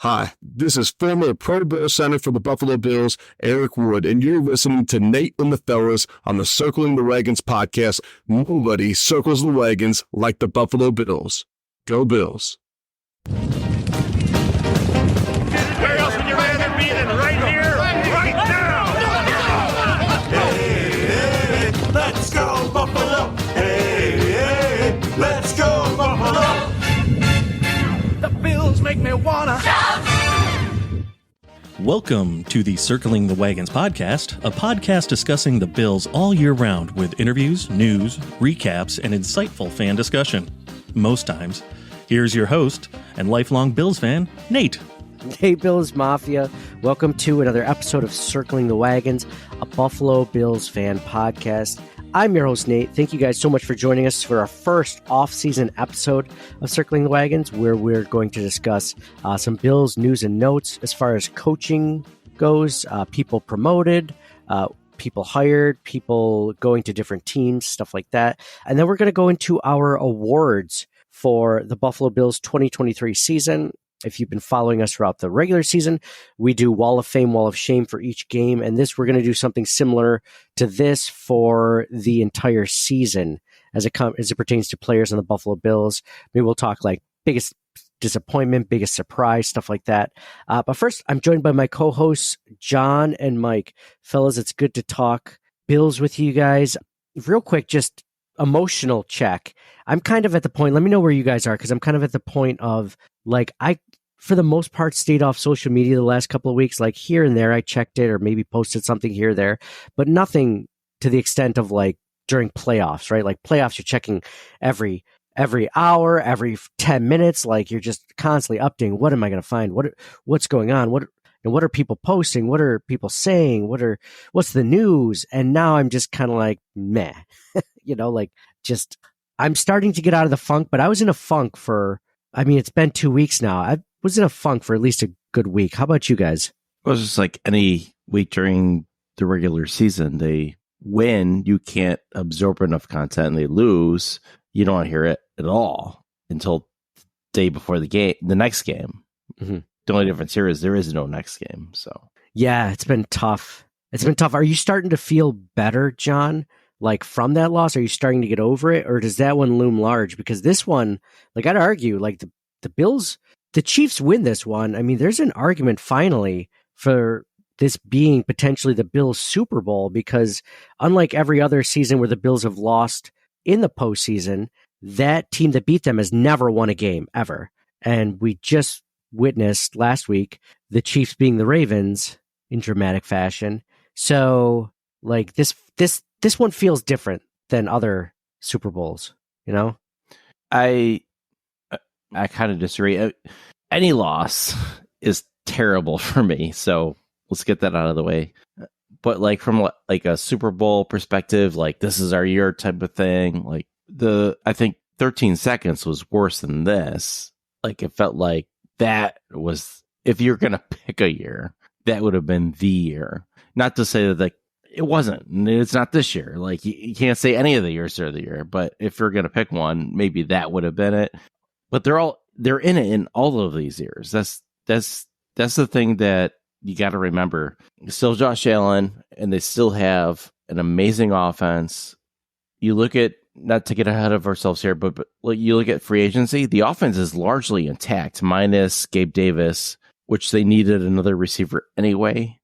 Hi, this is former Pro Bowl center for the Buffalo Bills, Eric Wood, and you're listening to Nate and the Fellas on the Circling the Wagons podcast. Nobody circles the wagons like the Buffalo Bills. Go Bills. Where else would you rather be than right here, right now? Hey, hey, let's go Buffalo. Hey, hey, let's go Buffalo. The Bills make me wanna shout. Welcome to the Circling the Wagons podcast, a podcast discussing the Bills all year round with interviews, news, recaps, and insightful fan discussion. Most times. Here's your host and lifelong Bills fan, Nate. Hey, Bills Mafia. Welcome to another episode of Circling the Wagons, a Buffalo Bills fan podcast. I'm your host, Nate. Thank you guys so much for joining us for our first off-season episode of Circling the Wagons, where we're going to discuss some Bills news and notes as far as coaching goes, people promoted, people hired, people going to different teams, stuff like that. And then we're going to go into our awards for the Buffalo Bills 2023 season. If you've been following us throughout the regular season, we do Wall of Fame, Wall of Shame for each game. And this, we're going to do something similar to this for the entire season as it pertains to players on the Buffalo Bills. Maybe we'll talk like biggest disappointment, biggest surprise, stuff like that. But first, I'm joined by my co-hosts, John and Mike. Fellas, it's good to talk Bills with you guys. Real quick, just emotional check. I'm kind of at the point, let me know where you guys are, because I'm kind of at the point of, like, I, for the most part, stayed off social media the last couple of weeks. Like, here and there, I checked it or maybe posted something here or there, but nothing to the extent of, like, during playoffs, right? Like, playoffs, you're checking every hour, every 10 minutes. Like, you're just constantly updating. What am I going to find? What's going on? What are people posting? What are people saying? What's the news? And now I'm just kind of like, meh, I'm starting to get out of the funk, but I was in a funk it's been 2 weeks now. I was in a funk for at least a good week. How about you guys? It was just like any week during the regular season. They win, you can't absorb enough content, and they lose, you don't hear it at all until the day before the next game. Mm-hmm. The only difference here is there is no next game. So yeah, it's been tough. Are you starting to feel better, John? Like, from that loss, are you starting to get over it, or does that one loom large? Because this one, like, I'd argue, like, the Bills, the Chiefs win this one. I mean, there's an argument finally for this being potentially the Bills' Super Bowl, because unlike every other season where the Bills have lost in the postseason, that team that beat them has never won a game ever. And we just witnessed last week the Chiefs being the Ravens in dramatic fashion. So, like, this one feels different than other Super Bowls, you know? I kind of disagree. Any loss is terrible for me, so let's get that out of the way. But like, from like a Super Bowl perspective, like, this is our year type of thing, like, I think 13 seconds was worse than this. Like, it felt like that was, if you're going to pick a year, that would have been the year. Not to say that, like, it wasn't. It's not this year. Like, you can't say any of the years are the year, but if you're going to pick one, maybe that would have been it. But they're in it in all of these years. That's the thing that you got to remember. Still Josh Allen, and they still have an amazing offense. You look at, not to get ahead of ourselves here, but you look at free agency, the offense is largely intact, minus Gabe Davis, which they needed another receiver anyway.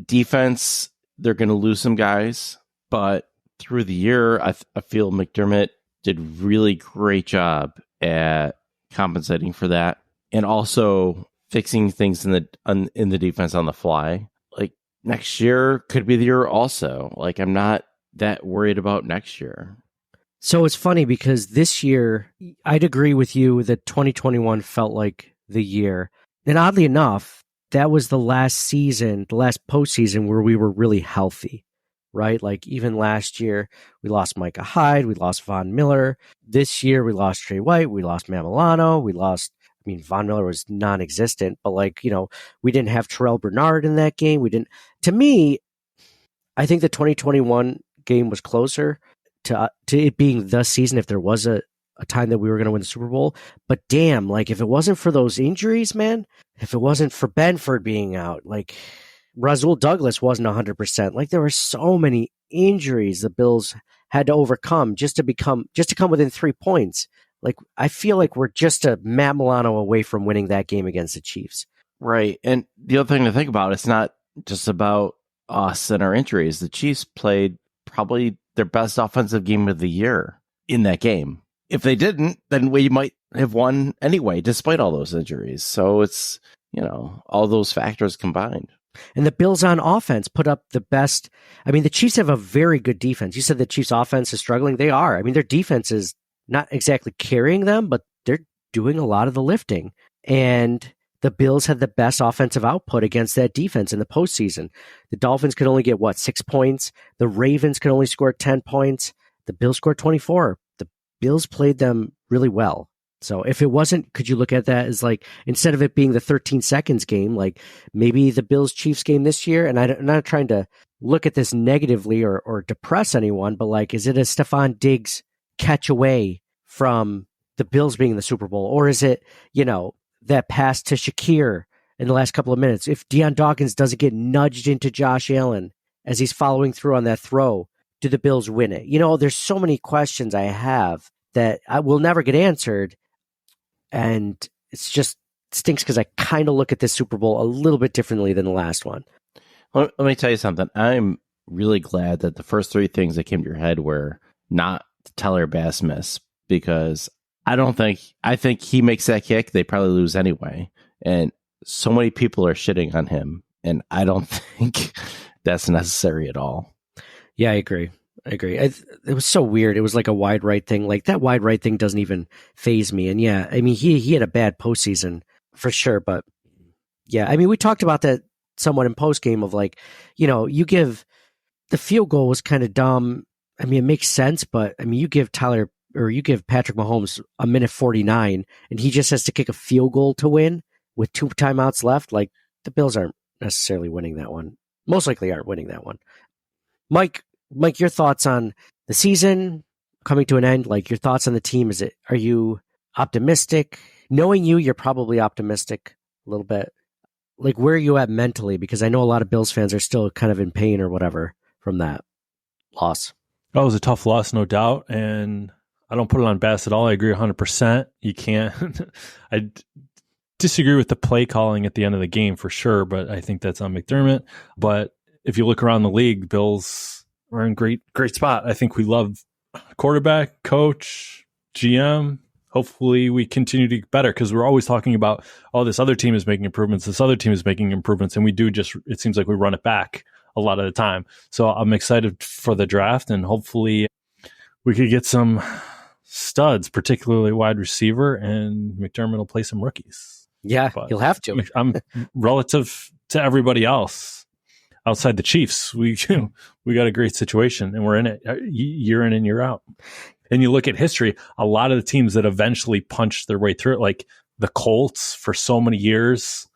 Defense, they're going to lose some guys, but through the year, I feel McDermott did really great job at compensating for that, and also fixing things in the defense on the fly. Like, next year could be the year also. Like, I'm not that worried about next year. So it's funny because this year, I'd agree with you that 2021 felt like the year. And oddly enough, that was the last season, the last postseason where we were really healthy, right? Like, even last year, we lost Micah Hyde, we lost Von Miller. This year, we lost Trey White, we lost Matt Milano, Von Miller was non-existent, but, like, we didn't have Terrell Bernard in that game. To me, I think the 2021 game was closer to it being the season, if there was a a time that we were going to win the Super Bowl. But damn, like if it wasn't for those injuries, man, if it wasn't for Benford being out, like Rasul Douglas wasn't 100%. Like there were so many injuries the Bills had to overcome just to come within 3 points. Like I feel like we're just a Matt Milano away from winning that game against the Chiefs. Right. And the other thing to think about, it's not just about us and our injuries. The Chiefs played probably their best offensive game of the year in that game. If they didn't, then we might have won anyway, despite all those injuries. So it's, all those factors combined. And the Bills on offense put up the best. I mean, the Chiefs have a very good defense. You said the Chiefs offense is struggling. They are. I mean, their defense is not exactly carrying them, but they're doing a lot of the lifting. And the Bills had the best offensive output against that defense in the postseason. The Dolphins could only get 6 points. The Ravens could only score 10 points. The Bills scored 24. The Bills played them really well. So if it wasn't, could you look at that as like, instead of it being the 13 seconds game, like maybe the Bills Chiefs game this year? And I'm not trying to look at this negatively or depress anyone, but like, is it a Stephon Diggs catch away from the Bills being in the Super Bowl? Or is it, that pass to Shakir in the last couple of minutes? If Deion Dawkins doesn't get nudged into Josh Allen as he's following through on that throw, do the Bills win it? There's so many questions I have that I will never get answered. And it's just stinks because I kind of look at this Super Bowl a little bit differently than the last one. Let me tell you something. I'm really glad that the first 3 things that came to your head were not the Tyler Bass miss, because I think he makes that kick, they probably lose anyway. And so many people are shitting on him, and I don't think that's necessary at all. Yeah, I agree. It was so weird. It was like a wide right thing. Like that wide right thing doesn't even faze me. And yeah, I mean, he had a bad postseason for sure. But yeah, I mean, we talked about that somewhat in post game of like, you give the field goal was kind of dumb. I mean, it makes sense, but I mean, you give Patrick Mahomes a minute 49 and he just has to kick a field goal to win with 2 timeouts left. Like the Bills aren't necessarily winning that one. Most likely aren't winning that one. Mike, your thoughts on the season coming to an end? Like your thoughts on the team? Are you optimistic? Knowing you're probably optimistic a little bit. Like where are you at mentally? Because I know a lot of Bills fans are still kind of in pain or whatever from that loss. That was a tough loss, no doubt. And I don't put it on Bass at all. I agree 100%. You can't. I disagree with the play calling at the end of the game for sure, but I think that's on McDermott. But if you look around the league, Bills are in great spot. I think we love quarterback, coach, GM. Hopefully we continue to get better, because we're always talking about, this other team is making improvements. This other team is making improvements. And we do it seems like we run it back a lot of the time. So I'm excited for the draft, and hopefully we could get some studs, particularly wide receiver, and McDermott will play some rookies. Yeah, he'll have to. I'm relative to everybody else outside the Chiefs. We got a great situation, and we're in it year in and year out. And you look at history, a lot of the teams that eventually punched their way through it, like the Colts for so many years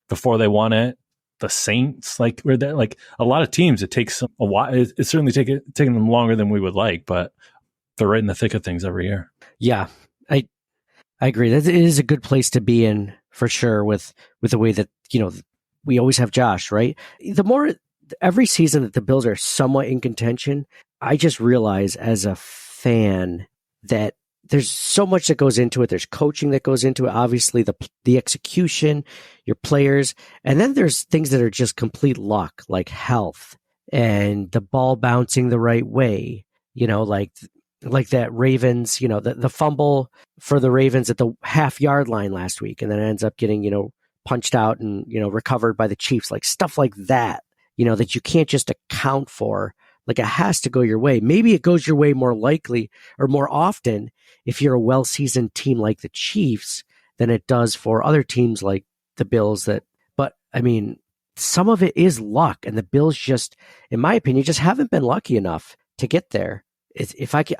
before they won it, the Saints, like we're there, like a lot of teams, it takes a while. It's certainly taking them longer than we would like, but they're right in the thick of things every year. Yeah, I agree. It is a good place to be in for sure with the way that, we always have Josh, right? Every season that the Bills are somewhat in contention, I just realize as a fan that there's so much that goes into it. There's coaching that goes into it. Obviously the execution, your players, and then there's things that are just complete luck, like health and the ball bouncing the right way, like that Ravens, the fumble for the Ravens at the half-yard line last week, and then it ends up getting, punched out and, recovered by the Chiefs, like stuff like that, that you can't just account for. Like it has to go your way. Maybe it goes your way more likely or more often if you're a well-seasoned team like the Chiefs than it does for other teams like the Bills but I mean, some of it is luck, and the Bills just, in my opinion, just haven't been lucky enough to get there.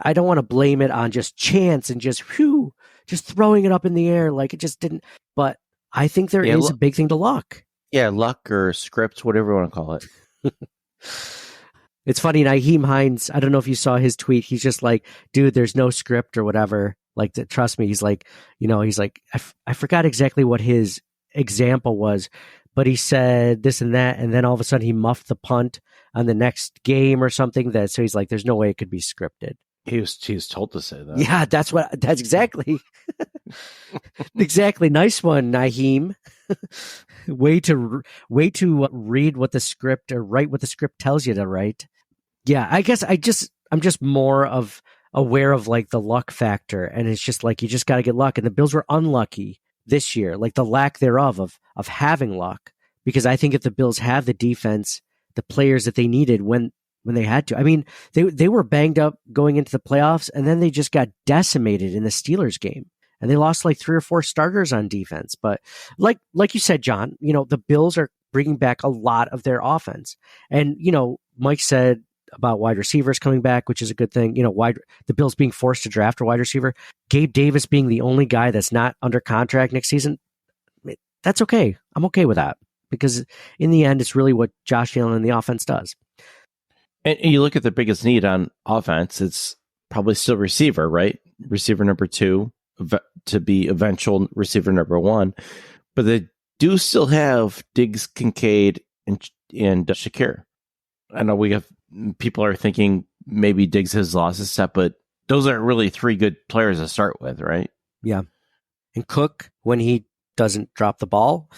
I don't want to blame it on just chance and just throwing it up in the air like it just didn't. But I think there is a big thing to luck. Yeah, luck or script, whatever you want to call it. It's funny, Naheem Hines, I don't know if you saw his tweet. He's just like, dude, there's no script or whatever. Like, trust me, he's like, I forgot exactly what his example was, but he said this and that, and then all of a sudden he muffed the punt on the next game or something. So he's like, there's no way it could be scripted. He was told to say that. Yeah, that's exactly. Exactly. Nice one, Naheem. way to read what the script or write what the script tells you to write. Yeah, I guess I'm just more of aware of like the luck factor, and it's just like you just got to get luck, and the Bills were unlucky this year, like the lack thereof of having luck, because I think if the Bills have the defense, the players that they needed when they had to. I mean, they were banged up going into the playoffs, and then they just got decimated in the Steelers game, and they lost like 3 or 4 starters on defense. But like you said, John, the Bills are bringing back a lot of their offense, and Mike said about wide receivers coming back, which is a good thing. The Bills being forced to draft a wide receiver, Gabe Davis being the only guy that's not under contract next season. That's okay. I'm okay with that, because in the end, it's really what Josh Allen and the offense does. And you look at the biggest need on offense, it's probably still receiver, right? Receiver number 2 to be eventual receiver number 1. But they do still have Diggs, Kincaid, and Shakir. I know people are thinking maybe Diggs has lost a step, but those are really 3 good players to start with, right? Yeah. And Cook, when he doesn't drop the ball,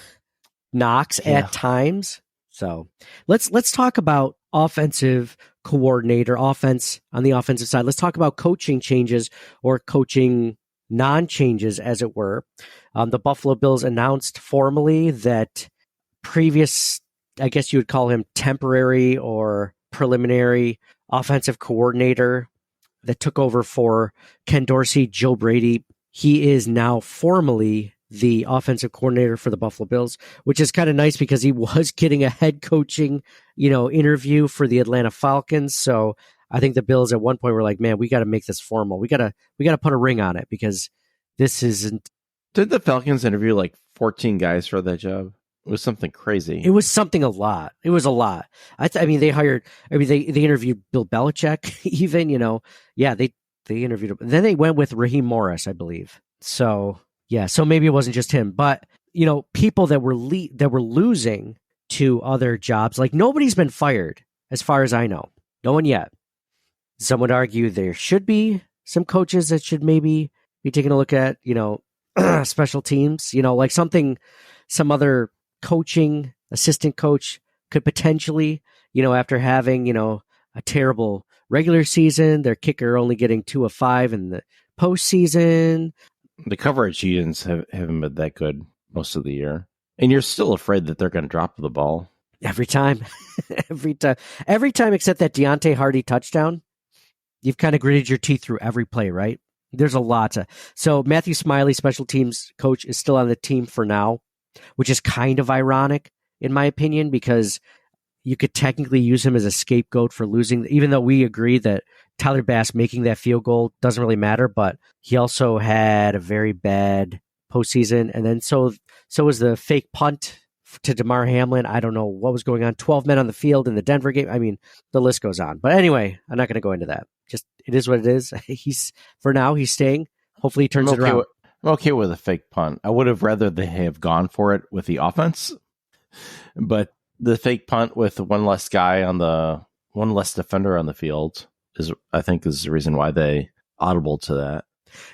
knocks at times. So let's talk about offensive coordinator, offense on the offensive side. Let's talk about coaching changes or coaching non-changes, as it were. The Buffalo Bills announced formally that previous, I guess you would call him temporary or preliminary offensive coordinator that took over for Ken Dorsey, Joe Brady. He is now formally the offensive coordinator for the Buffalo Bills, which is kind of nice because he was getting a head coaching, interview for the Atlanta Falcons. So I think the Bills at one point were like, man, we got to make this formal. We got to put a ring on it, because this isn't. Did the Falcons interview like 14 guys for that job? It was something crazy. It was something a lot. It was a lot. They interviewed Bill Belichick even, they interviewed him. Then they went with Raheem Morris, I believe. So yeah, so maybe it wasn't just him, but people that were losing to other jobs, like nobody's been fired as far as I know. No one yet. Some would argue there should be some coaches that should maybe be taking a look at, special teams, like some other coaching assistant coach could potentially, after having, a terrible regular season, their kicker only getting 2 of 5 in the postseason. The coverage units haven't been that good most of the year. And you're still afraid that they're going to drop the ball. Every time. Every time except that Deontay Hardy touchdown. You've kind of gritted your teeth through every play, right? There's a lot. So Matthew Smiley, special teams coach, is still on the team for now, which is kind of ironic, in my opinion, because you could technically use him as a scapegoat for losing, even though we agree that Tyler Bass making that field goal doesn't really matter, but he also had a very bad postseason. And then so was the fake punt to DeMar Hamlin. I don't know what was going on. 12 men on the field in the Denver game. I mean, the list goes on. But anyway, I'm not going to go into that. Just, it is what it is. For now, he's staying. Hopefully he turns it around. I'm okay with a fake punt. I would have rather they have gone for it with the offense, but the fake punt with one less defender on the field is the reason why they audible to that.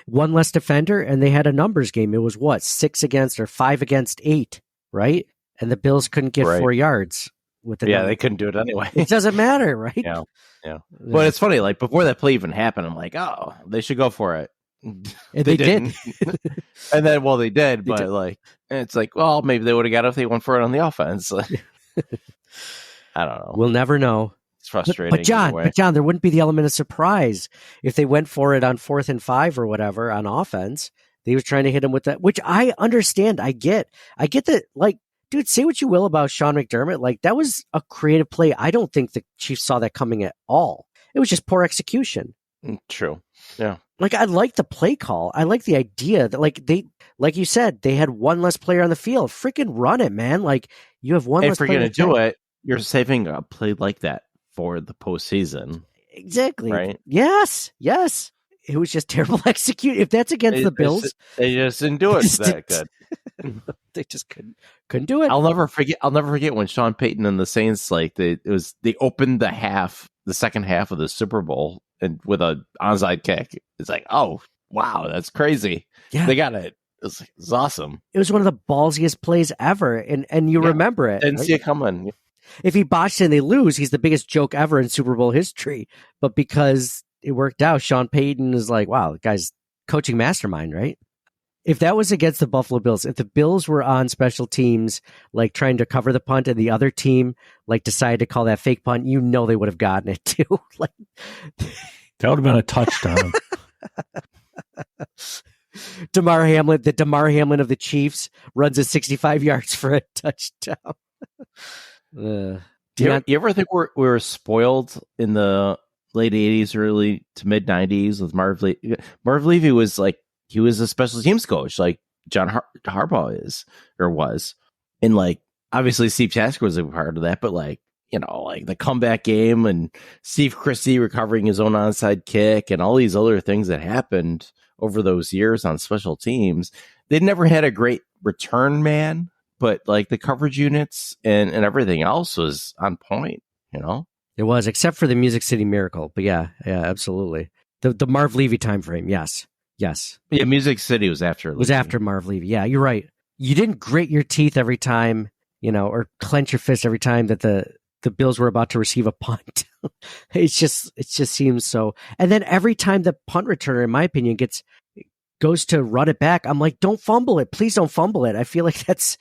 One less defender, and they had a numbers game. It was 6 against or 5 against 8, right? And the Bills couldn't get 4 yards with the they couldn't do it anyway. It doesn't matter, right? Yeah. But it's funny, like before that play even happened, I'm like, oh, they should go for it. And they did. And then, they did, but and it's like, well, maybe they would have got it if they went for it on the offense. I don't know. We'll never know. It's frustrating. But John, there wouldn't be the element of surprise if they went for it on 4th and 5 or whatever on offense. They was trying to hit him with that, which I understand. I get that. Like, dude, say what you will about Sean McDermott. Like, that was a creative play. I don't think the Chiefs saw that coming at all. It was just poor execution. True. Yeah. Like, I like the play call. I like the idea that, like you said, they had one less player on the field. Freaking run it, man. Like, you have one less player. If you're going to do it, you're saving a play like that for the postseason. Exactly. Right? Yes. it was just terrible execute. If that's against the Bills, they just didn't do it that good. They just couldn't do it. I'll never forget when Sean Payton and the Saints they opened the second half of the Super Bowl and with a onside kick. It's like, oh wow, that's crazy. Yeah, they got it. It's awesome. It was one of the ballsiest plays ever, and you remember it. Didn't see it coming. If he botched and they lose, he's the biggest joke ever in Super Bowl history. But because it worked out, Sean Payton is like, wow, the guy's coaching mastermind, right? If that was against the Buffalo Bills, if the Bills were on special teams, like trying to cover the punt, and the other team like decided to call that fake punt, you know they would have gotten it too. Like that would have been a touchdown. Damar Hamlin of the Chiefs runs it 65 yards for a touchdown. Do you ever think we were spoiled in the late 80s, early to mid 90s with Marv Levy? Marv Levy was like, he was a special teams coach like John Harbaugh was. And like, obviously Steve Tasker was a part of that, but like, you know, like the comeback game and Steve Christie recovering his own onside kick and all these other things that happened over those years on special teams. They never had a great return man, but like the coverage units and everything else was on point, you know? It was, except for the Music City Miracle. But yeah, absolutely. The Marv Levy time frame, yes. Yeah, Music City was after Levy. Was after Marv Levy. Yeah, you're right. You didn't grit your teeth every time, you know, or clench your fist every time that the Bills were about to receive a punt. It just seems so. And then every time the punt returner, in my opinion, goes to run it back, I'm like, don't fumble it. Please don't fumble it. I feel like that's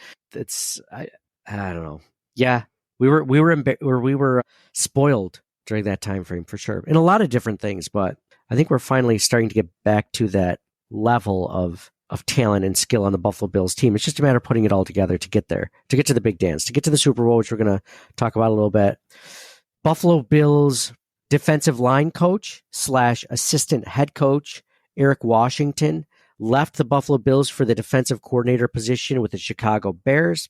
I don't know. Yeah, we were spoiled during that time frame for sure in a lot of different things, but I think we're finally starting to get back to that level of talent and skill on the Buffalo Bills team. It's just a matter of putting it all together to get there, to get to the big dance, to get to the Super Bowl, which we're going to talk about a little bit. Buffalo Bills defensive line coach / assistant head coach Eric Washington left the Buffalo Bills for the defensive coordinator position with the Chicago Bears.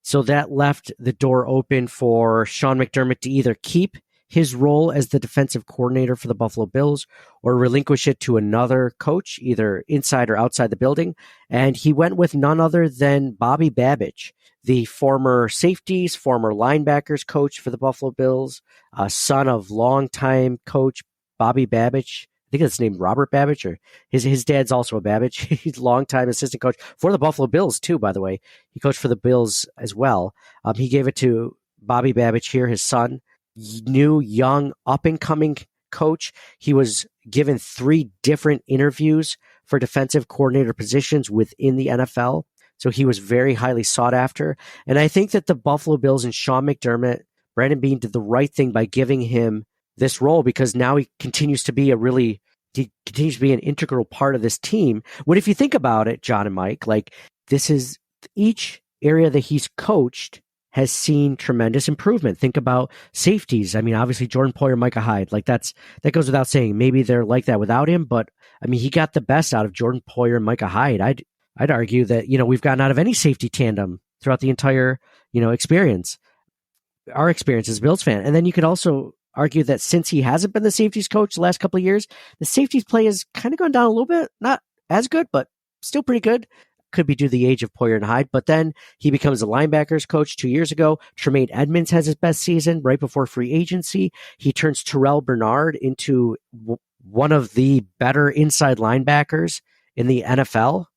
So that left the door open for Sean McDermott to either keep his role as the defensive coordinator for the Buffalo Bills or relinquish it to another coach, either inside or outside the building. And he went with none other than Bobby Babich, the former safeties, former linebackers coach for the Buffalo Bills, son of longtime coach Bobby Babich. I think it's named Robert Babich, or his dad's also a Babich. He's a longtime assistant coach for the Buffalo Bills too, by the way. He coached for the Bills as well. He gave it to Bobby Babich here, his son, new, young, up-and-coming coach. He was given 3 different interviews for defensive coordinator positions within the NFL. So he was very highly sought after. And I think that the Buffalo Bills and Sean McDermott, Brandon Beane, did the right thing by giving him this role, because now he continues to be an integral part of this team. What if you think about it, John and Mike, like this is each area that he's coached has seen tremendous improvement. Think about safeties. I mean, obviously Jordan Poyer, Micah Hyde, like that goes without saying. Maybe they're like that without him, but I mean, he got the best out of Jordan Poyer and Micah Hyde. I'd argue that, you know, we've gotten out of any safety tandem throughout the entire, you know, experience, our experience as a Bills fan. And then you could also argue that since he hasn't been the safeties coach the last couple of years, the safeties play has kind of gone down a little bit. Not as good, but still pretty good. Could be due to the age of Poyer and Hyde. But then he becomes the linebackers coach 2 years ago. Tremaine Edmonds has his best season right before free agency. He turns Terrell Bernard into one of the better inside linebackers in the NFL.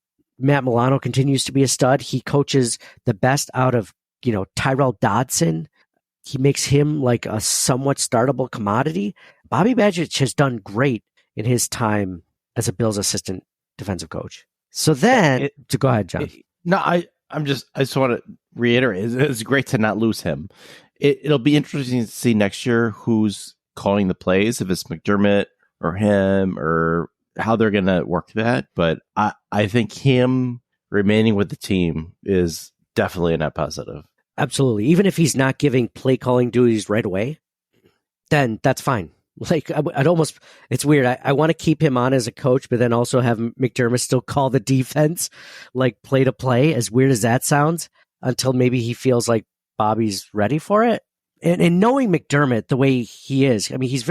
Matt Milano continues to be a stud. He coaches the best out of, you know, Tyrell Dodson. He makes him like a somewhat startable commodity. Bobby Babich has done great in his time as a Bills assistant defensive coach. So then, go ahead, John. I just want to reiterate, it's great to not lose him. It'll be interesting to see next year who's calling the plays, if it's McDermott or him, or how they're going to work that. But I think him remaining with the teme is definitely a net positive. Absolutely. Even if he's not giving play calling duties right away, then that's fine. Like it's weird. I want to keep him on as a coach, but then also have McDermott still call the defense, like play to play, as weird as that sounds, until maybe he feels like Bobby's ready for it. And knowing McDermott the way he is, I mean, he's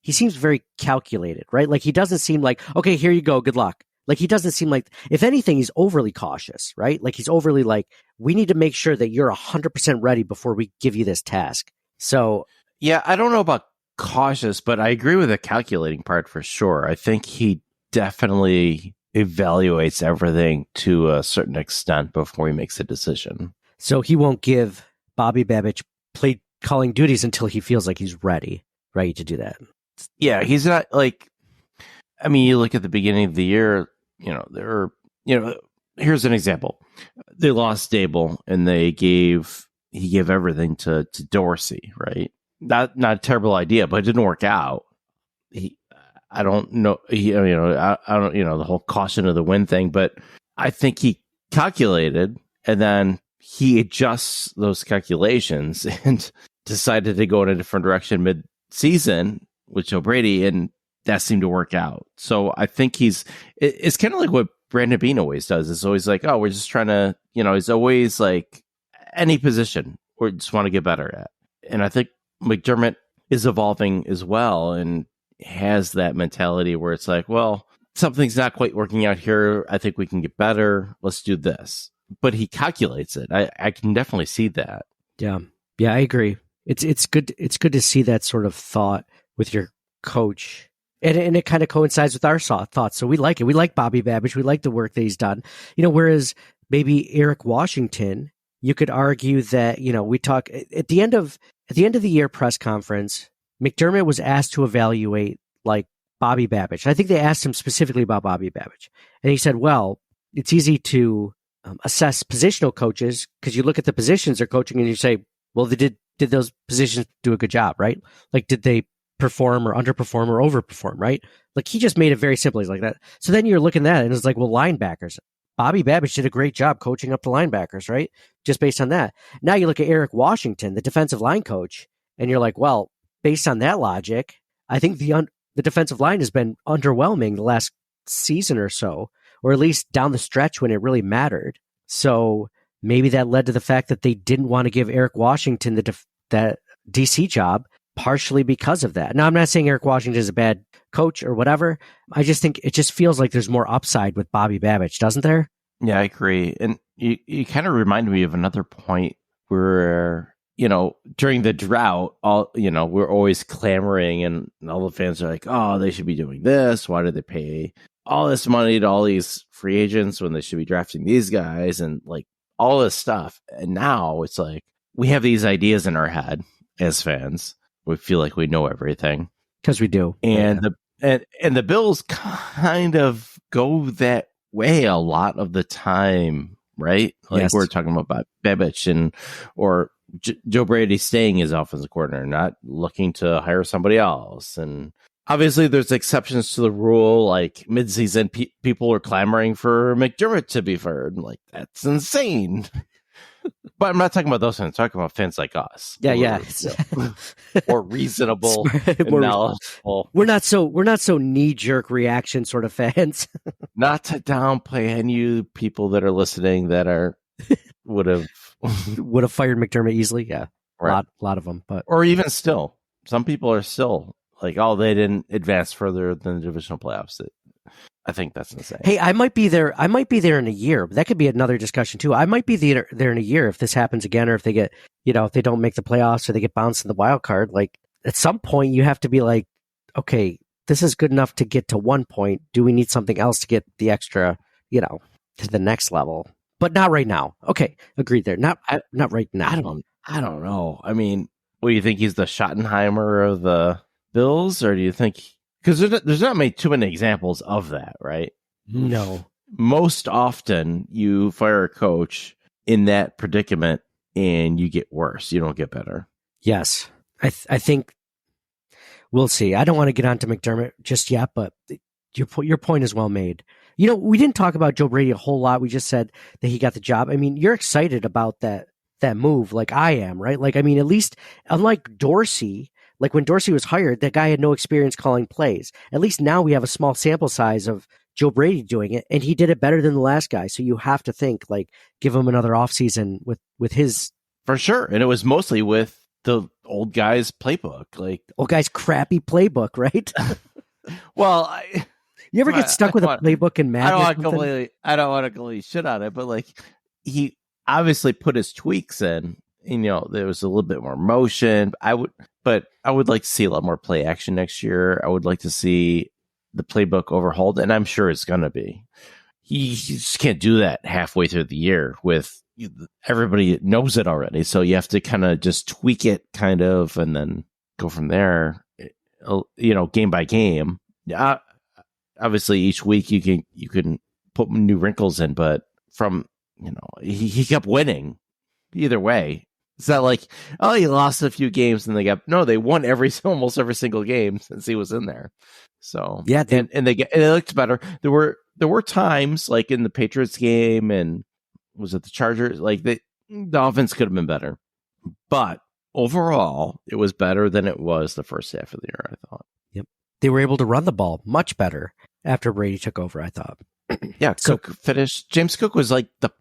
he seems very calculated, right? Like he doesn't seem like, okay, here you go, good luck. Like he doesn't seem like, if anything, he's overly cautious, right? Like he's overly like, we need to make sure that you're 100% ready before we give you this task. So yeah, I don't know about cautious, but I agree with the calculating part for sure. I think he definitely evaluates everything to a certain extent before he makes a decision. So he won't give Bobby Babich play calling duties until he feels like he's ready to do that. Yeah, he's not like, I mean, you look at the beginning of the year, here's an example. They lost Dable and he gave everything to Dorsey, right? Not a terrible idea, but it didn't work out. I don't know, I don't, the whole caution of the wind thing, but I think he calculated and then he adjusts those calculations and decided to go in a different direction mid-season with Joe Brady, and that seemed to work out. So I think it's kind of like what Brandon Beane always does. It's always like, oh, we're just trying to, he's always like any position we just want to get better at. And I think McDermott is evolving as well and has that mentality where it's like, well, something's not quite working out here. I think we can get better. Let's do this. But he calculates it. I can definitely see that. Yeah, I agree. It's good. It's good to see that sort of thought with your coach, and it kind of coincides with our thoughts. So we like it. We like Bobby Babich. We like the work that he's done. Whereas maybe Eric Washington, you could argue that we talk at the end of the year press conference. McDermott was asked to evaluate like Bobby Babich. I think they asked him specifically about Bobby Babich, and he said, "Well, it's easy to assess positional coaches because you look at the positions they're coaching and you say, well, did those positions do a good job, right? Like, did they perform or underperform or overperform, right? Like, he just made it very simple. He's like that. So then you're looking at it and it's like, well, linebackers. Bobby Babich did a great job coaching up the linebackers, right? Just based on that. Now you look at Eric Washington, the defensive line coach, and you're like, well, based on that logic, I think the defensive line has been underwhelming the last season or so, or at least down the stretch when it really mattered. So maybe that led to the fact that they didn't want to give Eric Washington that DC job, partially because of that. Now, I'm not saying Eric Washington is a bad coach or whatever. I just think it just feels like there's more upside with Bobby Babich, doesn't there? Yeah, I agree. And you kind of reminded me of another point where, during the drought, we're always clamoring and all the fans are like, oh, they should be doing this. Why did they pay all this money to all these free agents when they should be drafting these guys and like all this stuff? And now it's like we have these ideas in our head as fans. We feel like we know everything because we do. And the Bills kind of go that way a lot of the time, right? Like yes. We're talking about Babich or Joe Brady staying as offensive coordinator, not looking to hire somebody else. And obviously there's exceptions to the rule, like midseason people are clamoring for McDermott to be fired. Like, that's insane. But I'm not talking about those fans. I'm talking about fans like us. Yeah. More reasonable and knowledgeable. We're not so knee-jerk reaction sort of fans. Not to downplay any people that are listening that would have fired McDermott easily. Yeah, right. A lot of them. But or even still, some people are still like, oh, they didn't advance further than the divisional playoffs. I think that's insane. Hey, I might be there in a year. That could be another discussion too. I might be there in a year if this happens again, or if they get, if they don't make the playoffs or they get bounced in the wild card. Like, at some point you have to be like, okay, this is good enough to get to one point. Do we need something else to get the extra, to the next level? But not right now. Okay, agreed there. Not right now. I don't know. I mean, what do you think? He's the Schottenheimer of the Bills, or do you think? Because there's not too many examples of that, right? No. Most often, you fire a coach in that predicament, and you get worse. You don't get better. Yes, I think we'll see. I don't want to get onto McDermott just yet, but your point is well made. We didn't talk about Joe Brady a whole lot. We just said that he got the job. I mean, you're excited about that move, like I am, right? Like, I mean, at least unlike Dorsey. Like when Dorsey was hired, that guy had no experience calling plays. At least now we have a small sample size of Joe Brady doing it, and he did it better than the last guy. So you have to think, like, give him another offseason with his. For sure. And it was mostly with the old guy's playbook. Like, Old guy's crappy playbook, right? well, You ever get stuck with a playbook in Madden? I don't want to completely shit on it, but like he obviously put his tweaks in. You know, there was a little bit more motion. I would like to see a lot more play action next year. I would like to see the playbook overhauled, and I'm sure it's going to be. You just can't do that halfway through the year with everybody knows it already. So you have to kind of just tweak it kind of, and then go from there, you know, game by game. Obviously each week you can put new wrinkles in, but from, you know, he kept winning either way. It's not like, oh, he lost a few games and they won almost every single game since he was in there. So yeah, and they looked better. There were times like in the Patriots game and was it the Chargers? Like the offense could have been better, but overall it was better than it was the first half of the year, I thought. Yep, they were able to run the ball much better after Brady took over, I thought. Yeah, Cook finished. James Cook was like the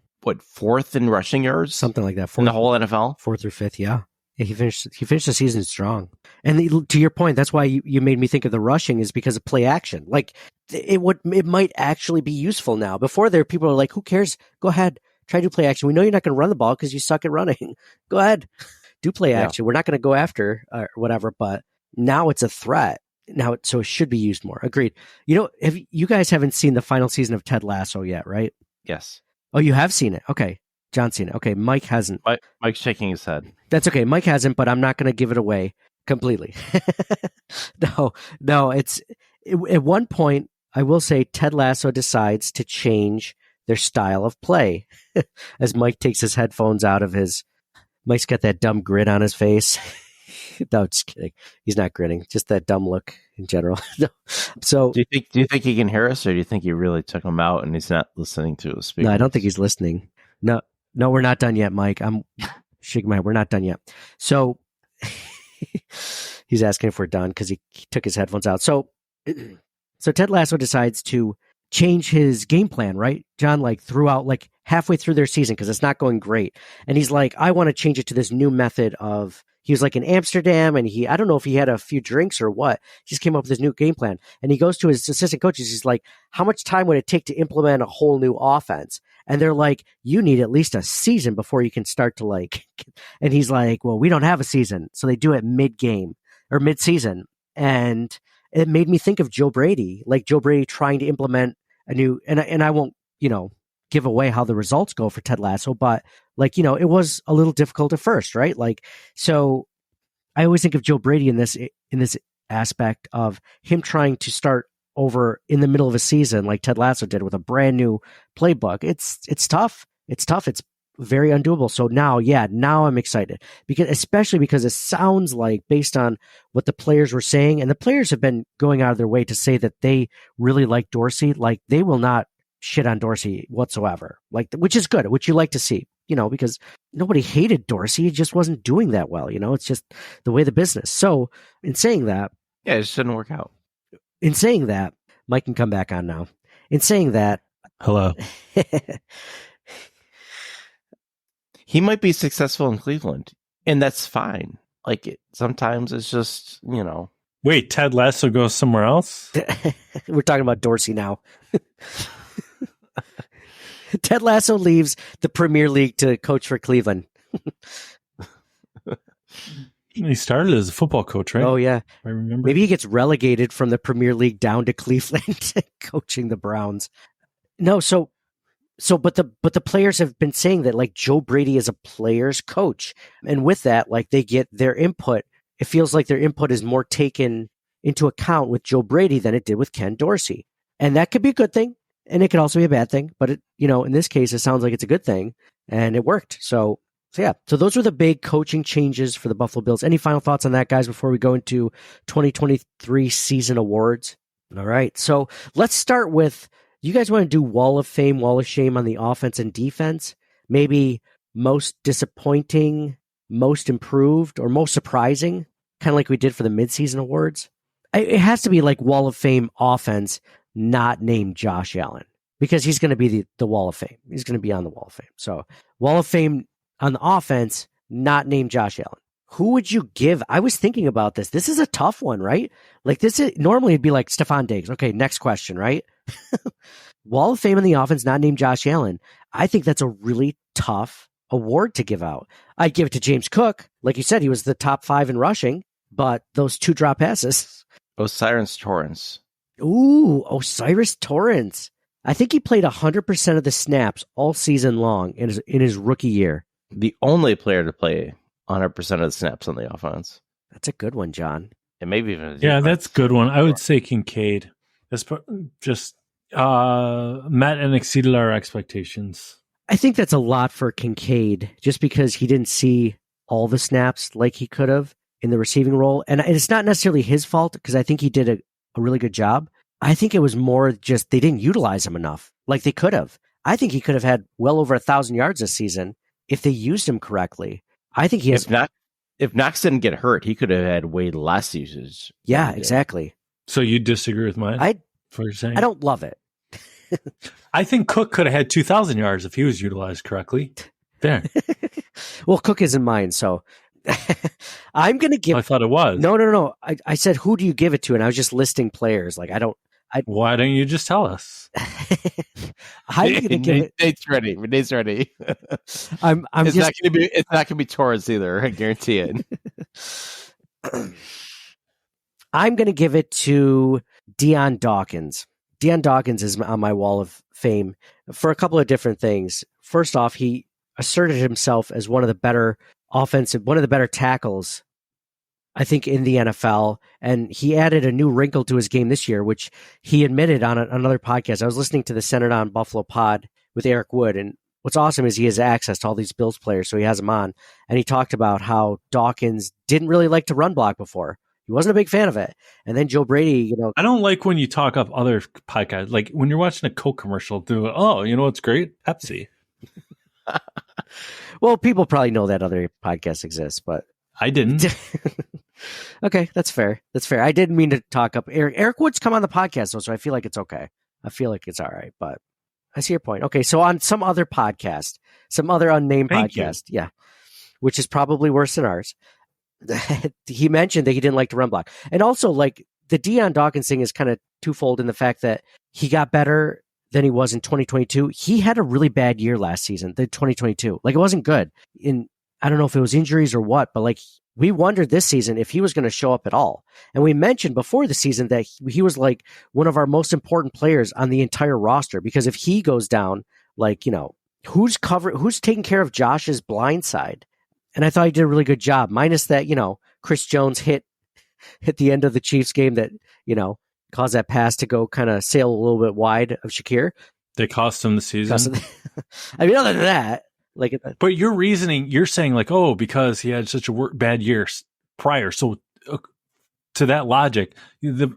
fourth in rushing yards, something like that, in the whole NFL, fourth or fifth. Yeah, he finished the season strong. And to your point, that's why you made me think of the rushing is because of play action. Like it might actually be useful now. Before there, people are like, "Who cares? Go ahead, try to do play action. We know you're not going to run the ball because you suck at running. Go ahead, do play action. We're not going to go after or whatever." But now it's a threat. Now, so it should be used more. Agreed. You know, you guys haven't seen the final season of Ted Lasso yet, right? Yes. Oh, you have seen it. Okay. John's seen it. Okay. Mike hasn't. Mike's shaking his head. That's okay. Mike hasn't, but I'm not going to give it away completely. No, it's at one point, I will say Ted Lasso decides to change their style of play as Mike takes his headphones out of Mike's got that dumb grin on his face. No, just kidding. He's not grinning. Just that dumb look in general. No. So, do you think he can hear us, or do you think he really took him out and he's not listening to us speak? No, I don't think he's listening. No, we're not done yet, Mike. I'm shaking my head. We're not done yet. So he's asking if we're done because he took his headphones out. So Ted Lasso decides to change his game plan, right, John? Like throughout, like halfway through their season, because it's not going great, and he's like, I want to change it to this new method of. He was like in Amsterdam and I don't know if he had a few drinks or what. He just came up with this new game plan. And he goes to his assistant coaches. He's like, how much time would it take to implement a whole new offense? And they're like, you need at least a season before you can start to like, and he's like, well, we don't have a season. So they do it mid-game or mid-season. And it made me think of Joe Brady, like Joe Brady trying to implement a new, and I won't, you know, give away how the results go for Ted Lasso, but like, you know, it was a little difficult at first, right? Like, so I always think of Joe Brady in this aspect of him trying to start over in the middle of a season, like Ted Lasso did with a brand new playbook. It's tough. It's very undoable. So now I'm excited especially because it sounds like based on what the players were saying, and the players have been going out of their way to say that they really like Dorsey. Like they will not shit on Dorsey whatsoever, like, which is good, which you like to see, you know, because nobody hated Dorsey. He just wasn't doing that well. You know, it's just the way the business. So in saying that, it just didn't work out. In saying that, Mike can come back on now. In saying that, hello. He might be successful in Cleveland, and that's fine. Like sometimes it's just, you know. Wait, Ted Lasso goes somewhere else? We're talking about Dorsey now. Ted Lasso leaves the Premier League to coach for Cleveland. He started as a football coach, right? Oh, yeah. I remember. Maybe he gets relegated from the Premier League down to Cleveland coaching the Browns. No, but the players have been saying that like Joe Brady is a player's coach. And with that, like they get their input. It feels like their input is more taken into account with Joe Brady than it did with Ken Dorsey. And that could be a good thing. And it could also be a bad thing. But, in this case, it sounds like it's a good thing. And it worked. So yeah. So those were the big coaching changes for the Buffalo Bills. Any final thoughts on that, guys, before we go into 2023 season awards? All right. So let's start with, you guys want to do Wall of Fame, Wall of Shame on the offense and defense? Maybe most disappointing, most improved, or most surprising, kind of like we did for the midseason awards. It has to be like Wall of Fame offense, not named Josh Allen, because he's going to be the Wall of Fame. He's going to be on the Wall of Fame. So Wall of Fame on the offense, not named Josh Allen. Who would you give? I was thinking about this. This is a tough one, right? Like normally it'd be like Stephon Diggs. Okay, next question, right? Wall of Fame in the offense, not named Josh Allen. I think that's a really tough award to give out. I'd give it to James Cook. Like you said, he was the top 5 in rushing, but those 2 drop passes. Osiris Torrance. Ooh, Osiris Torrance. I think he played 100% of the snaps all season long in his rookie year. The only player to play 100% of the snaps on the offense. That's a good one, John. And maybe even that's a good one. I would say Kincaid. That's just met and exceeded our expectations. I think that's a lot for Kincaid, just because he didn't see all the snaps like he could have in the receiving role. And it's not necessarily his fault, because I think he did a really good job. I think it was more just they didn't utilize him enough like they could have. I think he could have had well over 1,000 yards this season if they used him correctly. I think he has. If Knox didn't get hurt, he could have had way less usage. Yeah, exactly. So you disagree with mine? I don't love it. I think Cook could have had 2,000 yards if he was utilized correctly. There. Well, Cook isn't mine, so I'm going to give. I thought it was. No. I said, who do you give it to? And I was just listing players. Like, Why don't you just tell us? I'm going to give it. Nate's ready. Nate's ready. It's not going to be Torrance either. I guarantee it. I'm going to give it to Deion Dawkins. Deion Dawkins is on my wall of fame for a couple of different things. First off, he asserted himself as one of the better tackles, I think, in the NFL. And he added a new wrinkle to his game this year, which he admitted on another podcast. I was listening to the Centered on Buffalo pod with Eric Wood. And what's awesome is he has access to all these Bills players, so he has them on. And he talked about how Dawkins didn't really like to run block before. He wasn't a big fan of it. And then Joe Brady, I don't like when you talk up other podcasts. Like when you're watching a Coke commercial, you know what's great? Pepsi. Well, people probably know that other podcasts exist, but I didn't. Okay, that's fair. I didn't mean to talk up Eric. Eric Wood's come on the podcast, though, so I feel like it's okay. I feel like it's all right, but I see your point. Okay, so on some other podcast, some other unnamed podcast, yeah, which is probably worse than ours, he mentioned that he didn't like to run block. And also, like, the Deion Dawkins thing is kind of twofold in the fact that he got better than he was in 2022. He had a really bad year last season, the 2022. Like, it wasn't good. I don't know if it was injuries or what, but like, we wondered this season if he was going to show up at all. And we mentioned before the season that he was like one of our most important players on the entire roster, because if he goes down, like, who's taking care of Josh's blind side? And I thought he did a really good job, minus that, Chris Jones hit the end of the Chiefs game that, caused that pass to go kind of sail a little bit wide of Shakir. They cost him the season. I mean, other than that, like, but your reasoning, you're saying like, because he had such a bad year prior. So to that logic,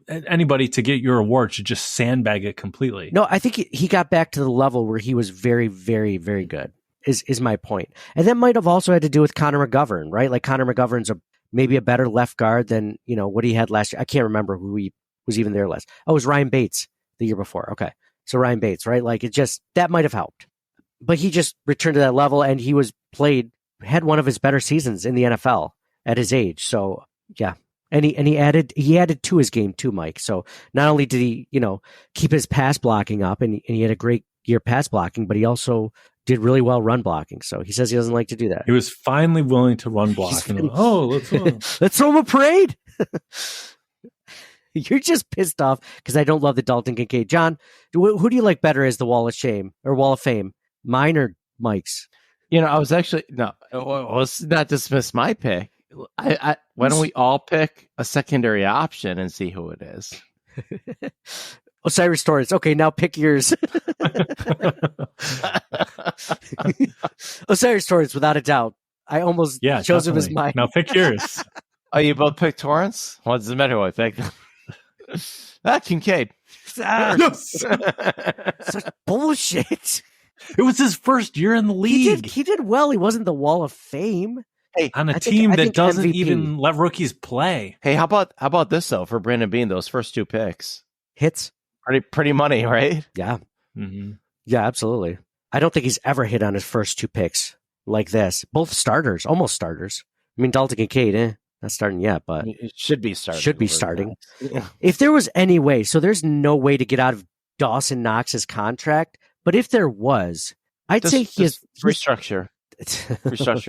anybody to get your award should just sandbag it completely. No, I think he got back to the level where he was very, very, very good. Is my point. And that might have also had to do with Connor McGovern, right? Like, Connor McGovern's maybe a better left guard than, what he had last year. I can't remember who he was even there last. Oh, it was Ryan Bates the year before. Okay. So Ryan Bates, right? Like, that might have helped. But he just returned to that level, and he had one of his better seasons in the NFL at his age. So yeah. And he added to his game too, Mike. So not only did he, keep his pass blocking up, and he had a great year pass blocking, but he also did really well run blocking. So he says he doesn't like to do that. He was finally willing to run block. Let's throw him a parade. You're just pissed off because I don't love the Dalton Kincaid. John, who do you like better as the Wall of Shame or Wall of Fame? Mine or Mike's? I was actually let's not dismiss my pick. Why don't we all pick a secondary option and see who it is? Osiris Torrance. Okay, now pick yours. Osiris Torrance, without a doubt. I almost chose him as mine. Now pick yours. Oh, you both picked Torrance? What does it matter who I picked? Kincaid. Such bullshit. It was his first year in the league. He did well. He wasn't the Wall of Fame. Hey, on a team that doesn't MVP. Even let rookies play. Hey, how about this though for Brandon Beane? Those first 2 picks, hits, pretty money, right? Yeah, mm-hmm. Yeah, absolutely. I don't think he's ever hit on his first 2 picks like this. Both starters, almost starters. I mean, Dalton Kincaid, not starting yet, but It should be starting. should be starting. If there was any way, so there's no way to get out of Dawson Knox's contract, but if there was, I'd say he's restructure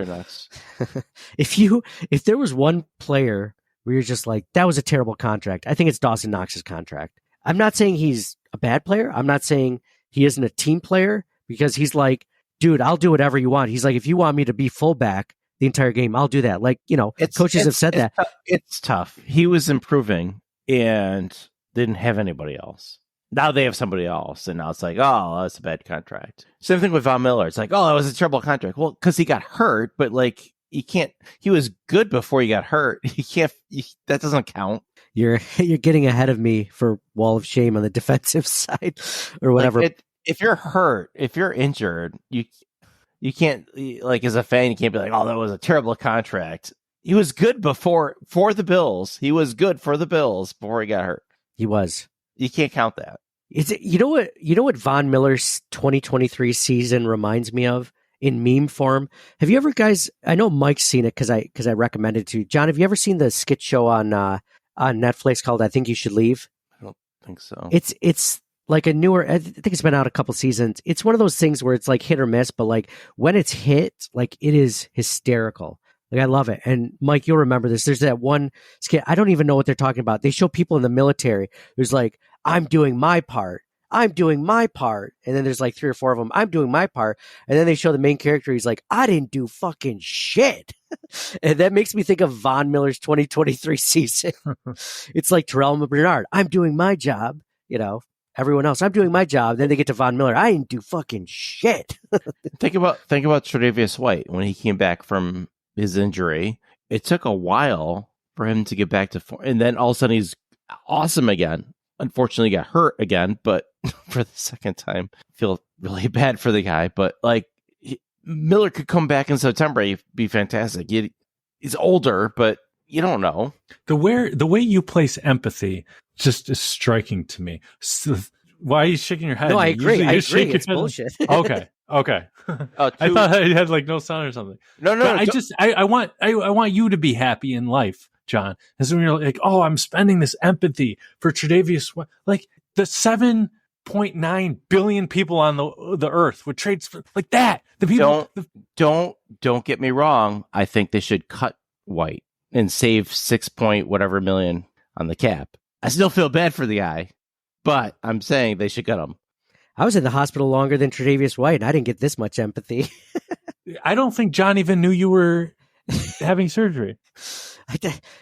Knox. If there was one player where you're just like, that was a terrible contract, I think it's Dawson Knox's contract. I'm not saying he's a bad player. I'm not saying he isn't a team player, because he's like, dude, I'll do whatever you want. He's like, if you want me to be fullback the entire game, I'll do that. Like, coaches have said that. It's tough. He was improving and didn't have anybody else. Now they have somebody else, and now it's like, oh, that's a bad contract. Same thing with Von Miller. It's like, oh, that was a terrible contract. Well, because he got hurt, but like, he was good before he got hurt. That doesn't count. You're getting ahead of me for wall of shame on the defensive side or whatever. Like if you're hurt, if you're injured, you can't, like, as a fan, you can't be like, oh, that was a terrible contract. He was good for the Bills. He was good for the Bills before he got hurt. He was. You can't count that. You know what Von Miller's 2023 season reminds me of in meme form? Have you ever, guys, I know Mike's seen it because I recommended it to you. John, have you ever seen the skit show on Netflix called I Think You Should Leave? I don't think so. It's like a newer, I think it's been out a couple seasons. It's one of those things where it's like hit or miss, but like when it's hit, like it is hysterical. Like I love it. And Mike, you'll remember this. There's that one skit. I don't even know what they're talking about. They show people in the military. There's like, I'm doing my part. I'm doing my part. And then there's like 3 or 4 of them. I'm doing my part. And then they show the main character. He's like, I didn't do fucking shit. And that makes me think of Von Miller's 2023 season. It's like Terrell Bernard. I'm doing my job. Everyone else, I'm doing my job. Then they get to Von Miller. I didn't do fucking shit. Think about Tre'Davious White when he came back from his injury. It took a while for him to get back to form, and then all of a sudden he's awesome again. Unfortunately, got hurt again, but for the second time, I feel really bad for the guy. But like Miller could come back in September, he'd be fantastic. He's older, but you don't know. The way you place empathy just is striking to me. So, why are you shaking your head? No, I agree. Usually I you agree. shake your It's head. bullshit. Okay. I thought I had like no sound or something. No. I want you to be happy in life, John. And so when you're like, oh, I'm spending this empathy for Tre'Davious, like the 7.9 billion people on the earth would trade for like that. The people don't get me wrong. I think they should cut White and save 6 point whatever million on the cap. I still feel bad for the guy, but I'm saying they should cut him. I was in the hospital longer than Tre'Davious White, and I didn't get this much empathy. I don't think John even knew you were having surgery.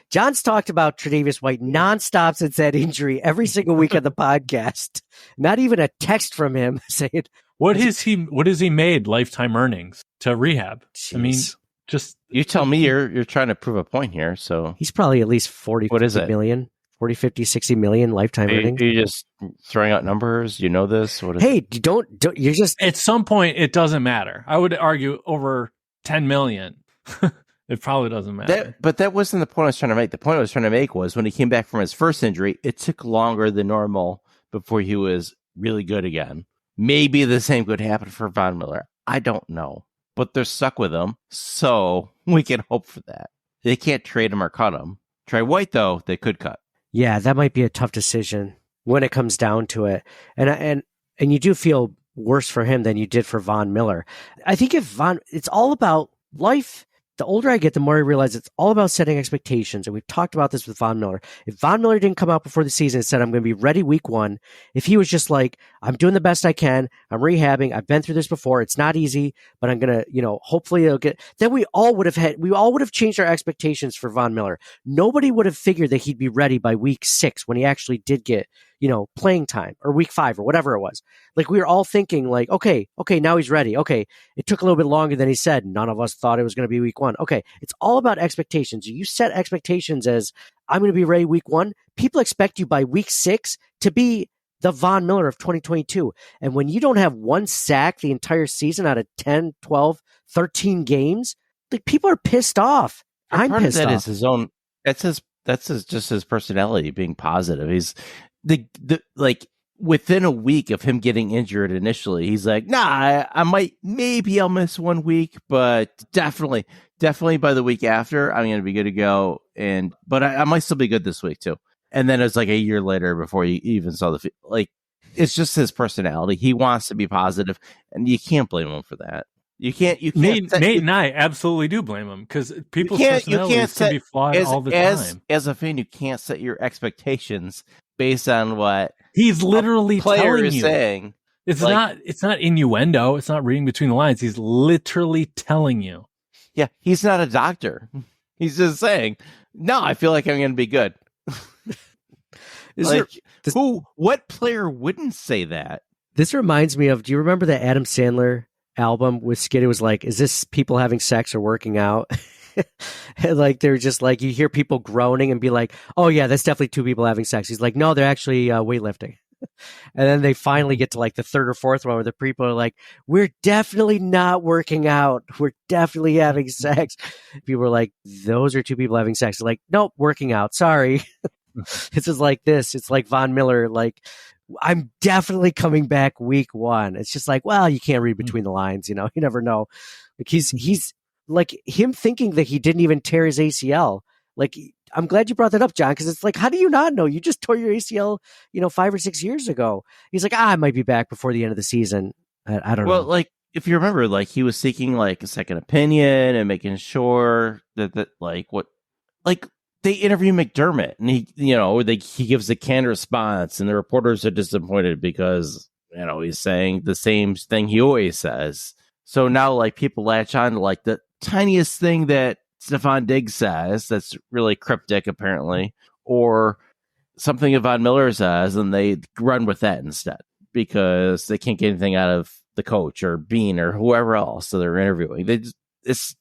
John's talked about Tre'Davious White nonstop since that injury every single week on the podcast. Not even a text from him saying, What has he made lifetime earnings to rehab? Jeez. I mean, just You tell me you're trying to prove a point here. So he's probably at least 40, What is 50 it? million, 40, 50, 60 million lifetime are earnings. you just throwing out numbers? You know this? What is Hey, don't you're just at some point it doesn't matter. I would argue over 10 million. It probably doesn't matter. But that wasn't the point I was trying to make. The point I was trying to make was when he came back from his first injury, it took longer than normal before he was really good again. Maybe the same could happen for Von Miller. I don't know. But they're stuck with him, so we can hope for that. They can't trade him or cut him. Trey White, though, they could cut. Yeah, that might be a tough decision when it comes down to it. And you do feel worse for him than you did for Von Miller. I think it's all about life. The older I get, the more I realize it's all about setting expectations. And we've talked about this with Von Miller. If Von Miller didn't come out before the season and said, I'm going to be ready week 1, if he was just like, I'm doing the best I can, I'm rehabbing, I've been through this before, it's not easy, but I'm going to, hopefully it'll get, then we all would have changed our expectations for Von Miller. Nobody would have figured that he'd be ready by week 6 when he actually did get, playing time, or week 5 or whatever it was. Like we were all thinking like, okay, now he's ready. Okay. It took a little bit longer than he said. None of us thought it was going to be week 1. Okay. It's all about expectations. You set expectations as I'm going to be ready week 1. People expect you by week 6 to be the Von Miller of 2022. And when you don't have 1 sack the entire season out of 10, 12, 13 games, like people are pissed off. I'm Part pissed of that off. is his own. That's just his personality being positive. He's the within a week of him getting injured initially, he's like, nah, maybe I'll miss 1 week, but definitely definitely by the week after, I'm going to be good to go. But I might still be good this week too. And then it's like a year later before you even saw it's just his personality. He wants to be positive, and you can't blame him for that. You can't. Nate and I absolutely do blame him because people's personalities can be flawed all the time. As a fan, you can't set your expectations based on what he's literally player is you. saying. It's not innuendo. It's not reading between the lines. He's literally telling you. Yeah, he's not a doctor. He's just saying, no, I feel like I'm going to be good. What player wouldn't say that? This reminds me of, do you remember the Adam Sandler album with Skid? It was like, is this people having sex or working out? And like, they're just like, you hear people groaning and be like, oh yeah, that's definitely two people having sex. He's like, no, they're actually weightlifting. And then they finally get to like the third or fourth one where the people are like, we're definitely not working out. We're definitely having sex. People are like, those are two people having sex. They're like, nope, working out. Sorry. This is like this. It's like Von Miller. Like, I'm definitely coming back week 1. It's just like, well, you can't read between the lines. You know, you never know. Like he's like him thinking that he didn't even tear his ACL. Like, I'm glad you brought that up, John, because it's like, how do you not know? You just tore your ACL, 5 or 6 years ago. He's like, I might be back before the end of the season. I don't know. Well, like, if you remember, like, he was seeking like a second opinion and making sure that they interview McDermott and he gives a canned response and the reporters are disappointed because, he's saying the same thing he always says. So now like people latch on to like the tiniest thing that Stephon Diggs says that's really cryptic apparently, or something Von Miller says, and they run with that instead because they can't get anything out of the coach or Bean or whoever else that they're interviewing. It's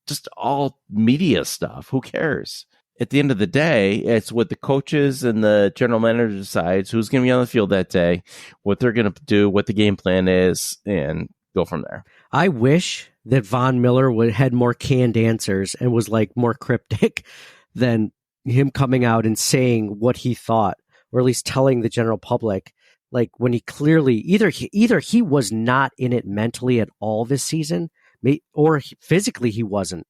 just all media stuff. Who cares? At the end of the day, it's what the coaches and the general manager decides who's going to be on the field that day, what they're going to do, what the game plan is, and go from there. I wish that Von Miller had more canned answers and was like more cryptic than him coming out and saying what he thought, or at least telling the general public. Like when he clearly either he was not in it mentally at all this season, or physically he wasn't.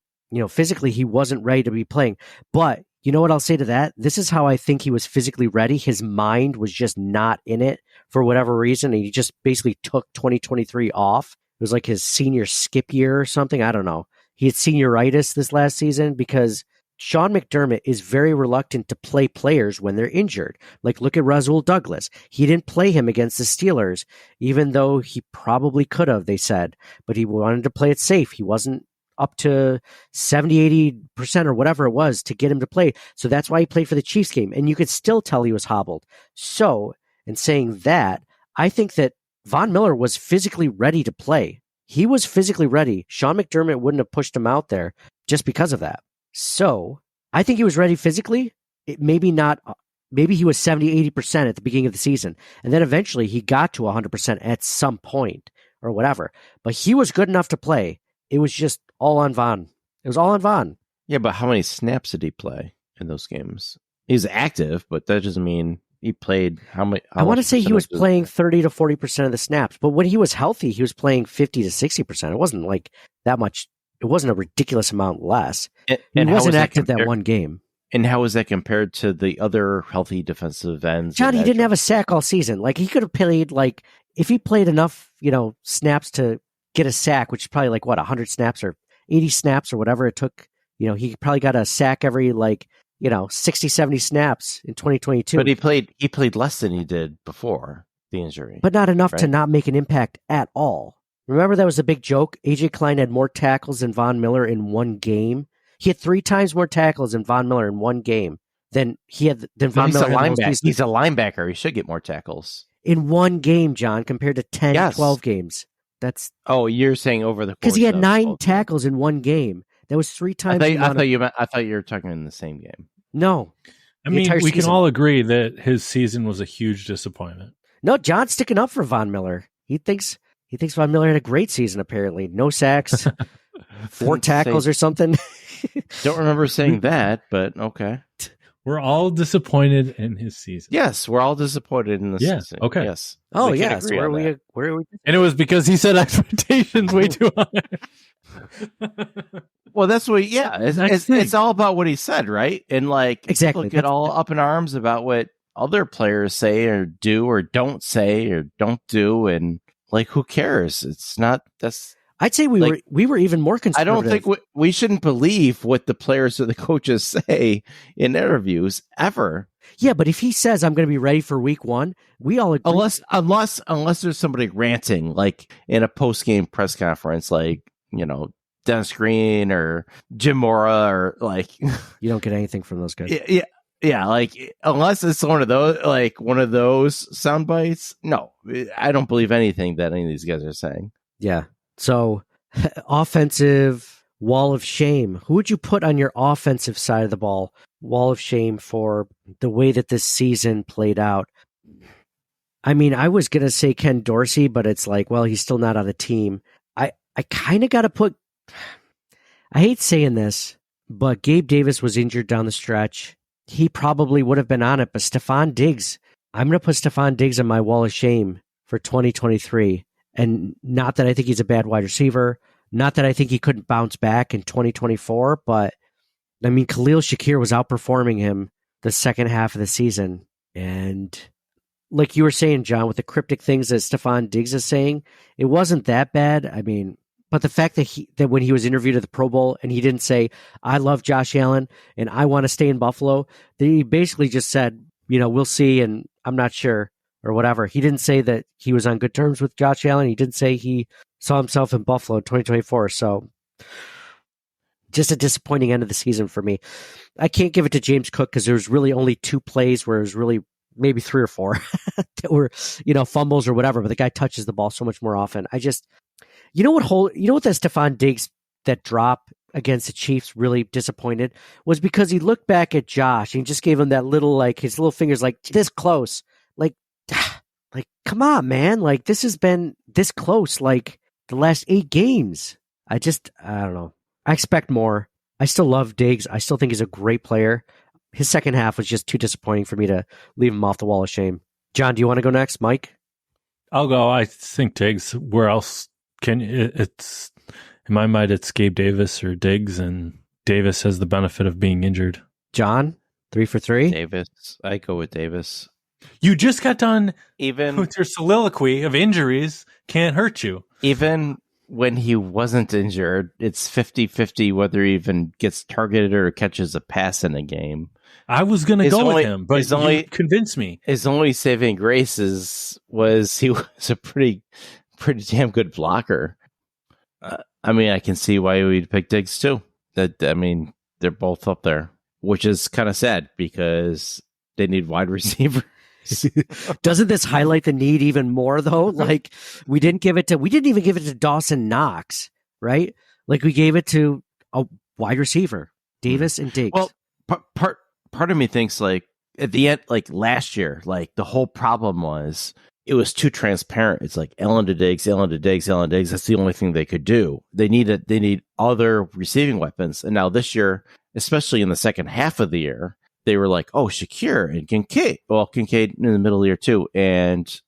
Physically he wasn't ready to be playing. But you know what I'll say to that? This is how I think he was physically ready. His mind was just not in it for whatever reason. And he just basically took 2023 off. It was like his senior skip year or something. I don't know. He had senioritis this last season because Sean McDermott is very reluctant to play players when they're injured. Like, look at Rasul Douglas. He didn't play him against the Steelers, even though he probably could have, they said. But he wanted to play it safe. He wasn't up to 70, 80% or whatever it was to get him to play. So that's why he played for the Chiefs game. And you could still tell he was hobbled. So, in saying that, I think that Von Miller was physically ready to play. He was physically ready. Sean McDermott wouldn't have pushed him out there just because of that. So I think he was ready physically. Maybe he was 70, 80% at the beginning of the season. And then eventually he got to 100% at some point or whatever. But he was good enough to play. It was just all on Von. It was all on Von. Yeah, but how many snaps did he play in those games? He's active, but that doesn't mean he played I want to say he was playing 30 to 40% of the snaps, but when he was healthy, he was playing 50 to 60%. It wasn't like that much. It wasn't a ridiculous amount less. He wasn't active that one game. And how is that compared to the other healthy defensive ends? John, he didn't have a sack all season. Like he could have played if he played enough, snaps to get a sack, which is probably 100 snaps or 80 snaps or whatever it took. He probably got a sack every 60, 70 snaps in 2022. But he played less than he did before the injury. But not enough to not make an impact at all. Remember that was a big joke? AJ Klein had more tackles than Von Miller in one game. He had 3 times more tackles than Von Miller in one game than Von Miller had. He's a linebacker. He should get more tackles. In one game, John, compared to 10, 12 games. You're saying over the course. Because he had 9 tackles in one game. That was 3 times. I thought you were talking in the same game. No. I mean, we can all agree that his season was a huge disappointment. No, John's sticking up for Von Miller. He thinks Von Miller had a great season, apparently. No sacks, 4 tackles or something. Don't remember saying that, but okay. We're all disappointed in his season. Yes, we're all disappointed in this Yeah, season. okay. Yes. Oh, We can yes. agree on that. Where are we? And it was because he set expectations way too high. Well, that's what. Yeah, it's all about what he said, right? And like, Exactly. people get all up in arms about what other players say or do or don't say or don't do, and like, who cares? It's not. That's. I'd say we were even more I conservative. don't think we shouldn't believe what the players or the coaches say in interviews ever. Yeah, but if he says I'm going to be ready for week 1, we all agree. Unless there's somebody ranting, like in a post game press conference, like, you know, Dennis Green or Jim Mora, or like, You don't get anything from those guys. yeah, like, unless it's one of those sound bites. No, I don't believe anything that any of these guys are saying. Yeah. So, offensive wall of shame. Who would you put on your offensive side of the ball? Wall of shame for the way that this season played out. I mean, I was going to say Ken Dorsey, but it's like, well, he's still not on the team. I kind of got to put, I hate saying this, but Gabe Davis was injured down the stretch. He probably would have been on it, but Stephon Diggs, I'm going to put Stephon Diggs on my wall of shame for 2023. And not that I think he's a bad wide receiver, not that I think he couldn't bounce back in 2024, but I mean, Khalil Shakir was outperforming him the second half of the season. And like you were saying, John, with the cryptic things that Stephon Diggs is saying, it wasn't that bad. I mean, but the fact that when he was interviewed at the Pro Bowl and he didn't say, I love Josh Allen and I want to stay in Buffalo, he basically just said, you know, we'll see and I'm not sure or whatever. He didn't say that he was on good terms with Josh Allen. He didn't say he saw himself in Buffalo in 2024. So just a disappointing end of the season for me. I can't give it to James Cook because there was really only 2 plays where it was really maybe 3 or 4 that were, you know, fumbles or whatever, but the guy touches the ball so much more often. You know what that Stephon Diggs, that drop against the Chiefs really disappointed was because he looked back at Josh and he just gave him that little, like, his little fingers like this close. Like, come on, man. Like, this has been this close, like, the last 8 games. I don't know. I expect more. I still love Diggs. I still think he's a great player. His second half was just too disappointing for me to leave him off the wall of shame. John, do you want to go next? Mike? I'll go. I think Diggs. Where else can it's in my mind? It's Gabe Davis or Diggs, and Davis has the benefit of being injured. John, 3 for 3. Davis, I go with Davis. You just got done Even with your soliloquy of injuries can't hurt you. even when he wasn't injured, it's 50-50 whether he even gets targeted or catches a pass in a game. I was going to go with him, but you convinced me. His only saving grace was he was a pretty damn good blocker. I mean, I can see why we'd pick Diggs too. They're both up there, which is kind of sad because they need wide receiver. Doesn't this highlight the need even more though? Like we didn't even give it to Dawson Knox, right? Like we gave it to a wide receiver, Davis and Diggs. Well, part of me thinks like at the end, like last year, like the whole problem was it was too transparent. It's like Allen to Diggs, Allen to Diggs, Allen to Diggs. That's the only thing they could do. They need other receiving weapons. And now this year, especially in the second half of the year, they were like, oh, Shakir and Kincaid. Well, Kincaid in the middle of the year too. And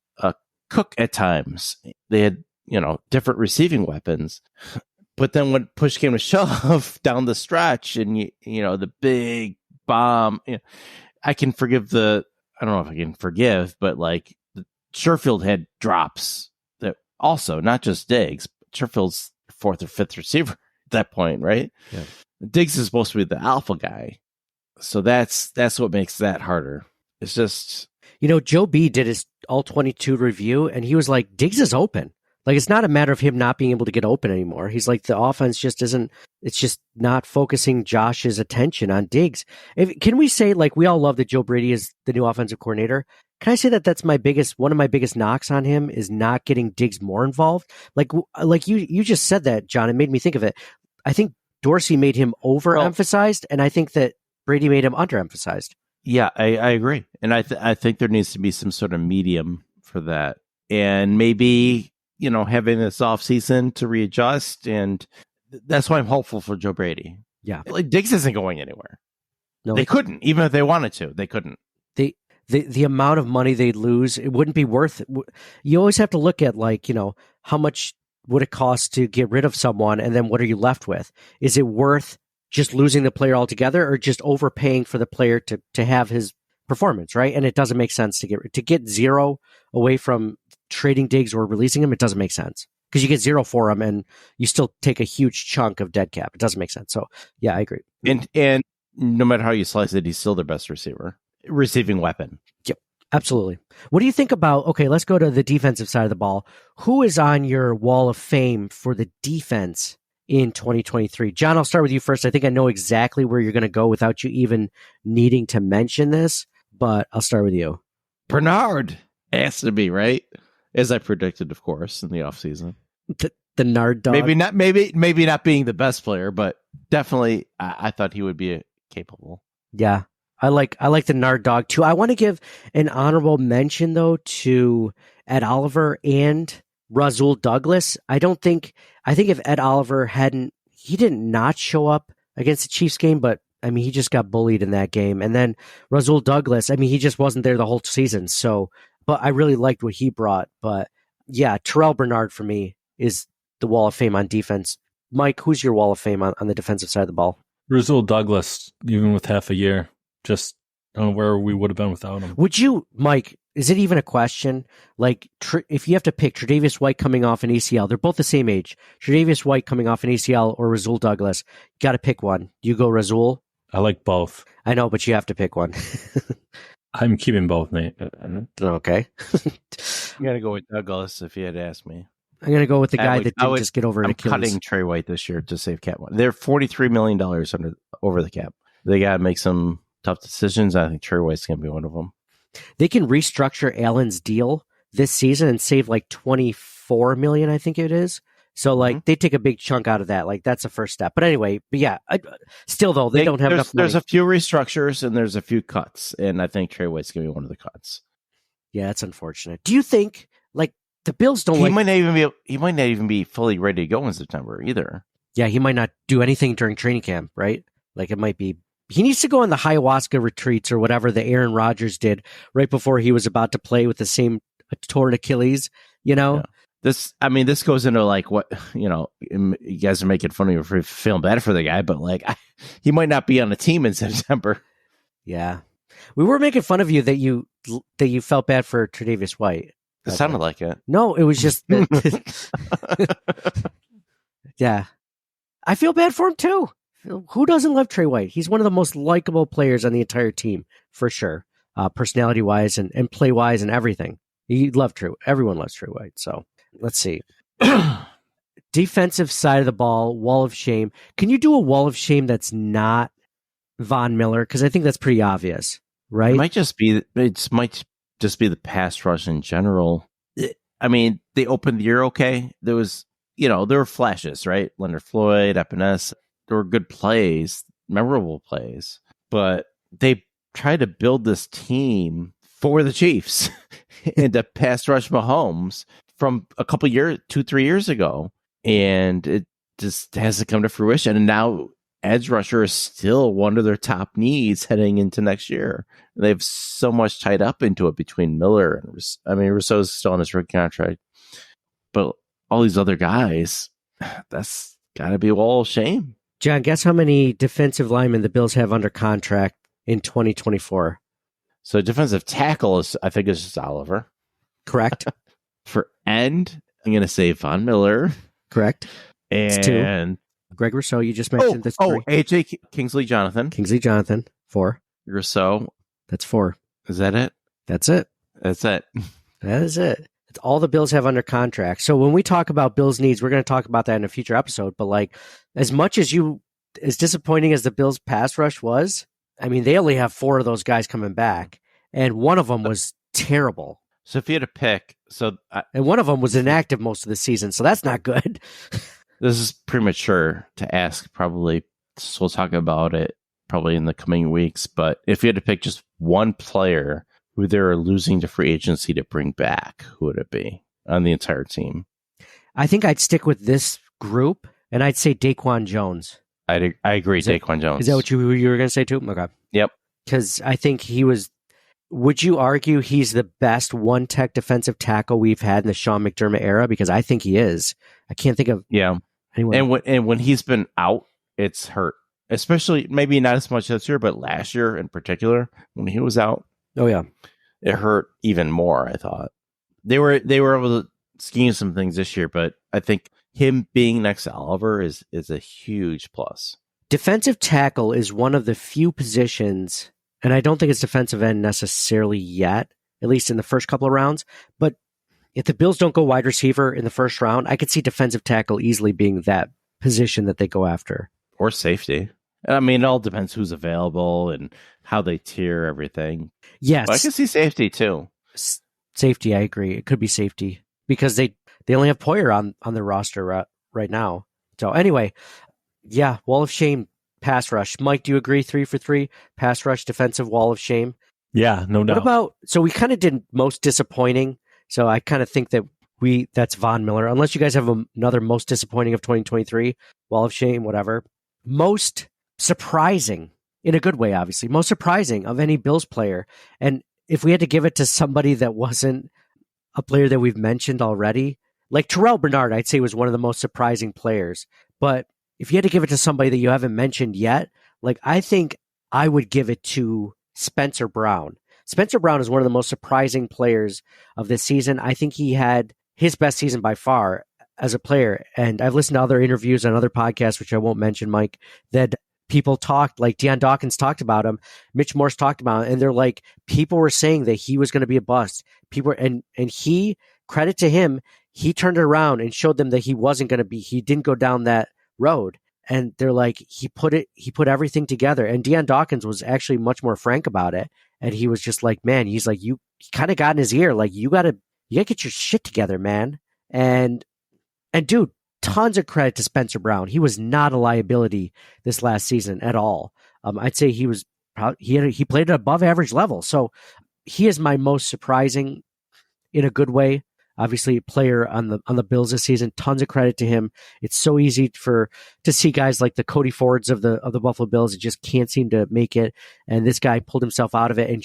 Cook at times. They had, different receiving weapons. But then when push came to shove down the stretch and, the big bomb, I can forgive I don't know if I can forgive, but like Sherfield had drops that also, not just Diggs, Sherfield's 4th or 5th receiver at that point, right? Yeah. Diggs is supposed to be the alpha guy. So that's what makes that harder. It's just... Joe B did his all-22 review, and he was like, Diggs is open. Like, it's not a matter of him not being able to get open anymore. He's like, the offense just isn't... It's just not focusing Josh's attention on Diggs. Can we say, like, we all love that Joe Brady is the new offensive coordinator? Can I say that that's one of my biggest knocks on him is not getting Diggs more involved? Like you just said that, John. It made me think of it. I think Dorsey made him overemphasized, and I think that Brady made him underemphasized. Yeah, I agree. And I think there needs to be some sort of medium for that. And maybe, having this offseason to readjust. And that's why I'm hopeful for Joe Brady. Yeah. Like Diggs isn't going anywhere. No, They couldn't, even if they wanted to. They couldn't. The amount of money they'd lose, it wouldn't be worth it. You always have to look at, like, how much would it cost to get rid of someone, and then what are you left with? Is it worth just losing the player altogether, or just overpaying for the player to have his performance, right? And it doesn't make sense to get zero away from trading Diggs or releasing him. It doesn't make sense because you get zero for him, and you still take a huge chunk of dead cap. It doesn't make sense. So yeah, I agree. And no matter how you slice it, he's still their best receiving weapon. Yep, absolutely. What do you think about, okay, let's go to the defensive side of the ball. Who is on your wall of fame for the defense in 2023? John, I'll start with you first. I think I know exactly where you're going to go without you even needing to mention this, but I'll start with you. Bernard has to be, right? As I predicted, of course, in the offseason. The Nard dog. Maybe not being the best player, but definitely I thought he would be capable. Yeah. I like the Nard dog too. I want to give an honorable mention though to Ed Oliver and Rasul Douglas. I think if Ed Oliver he did not show up against the Chiefs game, but I mean, he just got bullied in that game. And then Rasul Douglas, I mean, he just wasn't there the whole season. So, but I really liked what he brought. But yeah, Terrell Bernard for me is the wall of fame on defense. Mike, who's your wall of fame on the defensive side of the ball? Rasul Douglas, even with half a year. Just I don't know where we would have been without him. Would you, Mike, is it even a question? Like, if you have to pick Tre'Davious White coming off an ACL, they're both the same age. Tre'Davious White coming off an ACL or Rasul Douglas, you got to pick one. You go Rasul? I like both. I know, but you have to pick one. I'm keeping both, Nate. Okay. I'm going to go with Douglas if you had asked me. I'm going to go with the guy that didn't just get over an Achilles. I'm cutting Trey White this year to save cap. They're $43 million over the cap. They got to make some tough decisions. I think Trey White's going to be one of them. They can restructure Allen's deal this season and save like $24 million, I think it is. So like they take a big chunk out of that. Like that's the first step. But anyway, but yeah, still though, they don't have enough money. There's a few restructures and there's a few cuts. And I think Trey White's going to be one of the cuts. Yeah, that's unfortunate. Do you think like the Bills don't he might not even be fully ready to go in September either. Yeah, he might not do anything during training camp, right? Like it might be he needs to go on the ayahuasca retreats or whatever the Aaron Rodgers did right before he was about to play with the same torn Achilles, Yeah. This goes into like what, you guys are making fun of me for feeling bad for the guy, but like he might not be on a team in September. Yeah. We were making fun of you that you felt bad for Tre'Davious White. It sounded like it. No, it was just that yeah. I feel bad for him too. Who doesn't love Trey White? He's one of the most likable players on the entire team, for sure. Personality-wise and play-wise and everything. Everyone loves Trey White. So let's see. Defensive side of the ball, wall of shame. Can you do a wall of shame that's not Von Miller? Because I think that's pretty obvious, right? It might just be the pass rush in general. I mean, they opened the year okay. There was, there were flashes, right? Leonard Floyd, Epinesa. There were good plays, memorable plays, but they tried to build this team for the Chiefs and to pass rush Mahomes from a couple years, 2-3 years ago. And it just hasn't come to fruition. And now edge rusher is still one of their top needs heading into next year. They have so much tied up into it between Miller and Rousseau's still on his rookie contract, but all these other guys, that's got to be a wall of shame. John, guess how many defensive linemen the Bills have under contract in 2024? So defensive tackle I think is just Oliver. Correct. For end, I'm going to say Von Miller. Correct. And two. Greg Rousseau, you just mentioned this. AJ Kingsley Jonathan. 4. Rousseau. That's 4. Is that it? That's it. That's it. That is it. It's all the Bills have under contract. So when we talk about Bills needs, we're going to talk about that in a future episode. But like, as much as disappointing as the Bills pass rush was, I mean, they only have 4 of those guys coming back, and one of them was terrible. So if you had to pick, and one of them was inactive most of the season, so that's not good. This is premature to ask, probably. So we'll talk about it probably in the coming weeks. But if you had to pick just one player who they're losing to free agency to bring back, who would it be on the entire team? I think I'd stick with this group, and I'd say Daquan Jones. I agree. Is that- Daquan Jones. Is that what you were going to say too? Okay. Yep. Because I think he was. Would you argue he's the best one-tech defensive tackle we've had in the Sean McDermott era? Because I think he is. I can't think of Yeah. anyone. And when he's been out, it's hurt. Especially maybe not as much this year, but last year in particular, when he was out, Oh yeah. it hurt even more. I thought they were able to scheme some things this year, but I think him being next to Oliver is a huge plus. Defensive tackle is one of the few positions, and I don't think it's defensive end necessarily yet, at least in the first couple of rounds. But if the Bills don't go wide receiver in the first round, I could see defensive tackle easily being that position that they go after. Or safety. I mean, it all depends who's available and how they tier everything. Yes. But I can see safety too. Safety, I agree. It could be safety because they only have Poyer on their roster right now. So anyway, yeah, wall of shame, pass rush. Mike, do you agree? 3 for 3, pass rush, defensive wall of shame. Yeah, no doubt. What about, so we kind of did most disappointing. So I kind of think that that's Von Miller, unless you guys have another most disappointing of 2023, wall of shame, whatever. Most surprising, in a good way, obviously, most surprising of any Bills player. And if we had to give it to somebody that wasn't a player that we've mentioned already, like Terrell Bernard, I'd say was one of the most surprising players. But if you had to give it to somebody that you haven't mentioned yet, like I think I would give it to Spencer Brown. Spencer Brown is one of the most surprising players of this season. I think he had his best season by far as a player. And I've listened to other interviews on other podcasts, which I won't mention, Mike, that people talked, like Deion Dawkins talked about him, Mitch Morse talked about him, and they're like, people were saying that he was going to be a bust. People and he, credit to him, he turned it around and showed them that he wasn't going to be, he didn't go down that road. And they're like, he put everything together. And Deion Dawkins was actually much more frank about it. And he was just like, man, he's like, he kind of got in his ear, like, you gotta get your shit together, man. And dude, tons of credit to Spencer Brown. He was not a liability this last season at all. I'd say he was he played at above average level. So he is my most surprising in a good way. Obviously, player on the Bills this season. Tons of credit to him. It's so easy to see guys like the Cody Fords of the Buffalo Bills that just can't seem to make it. And this guy pulled himself out of it and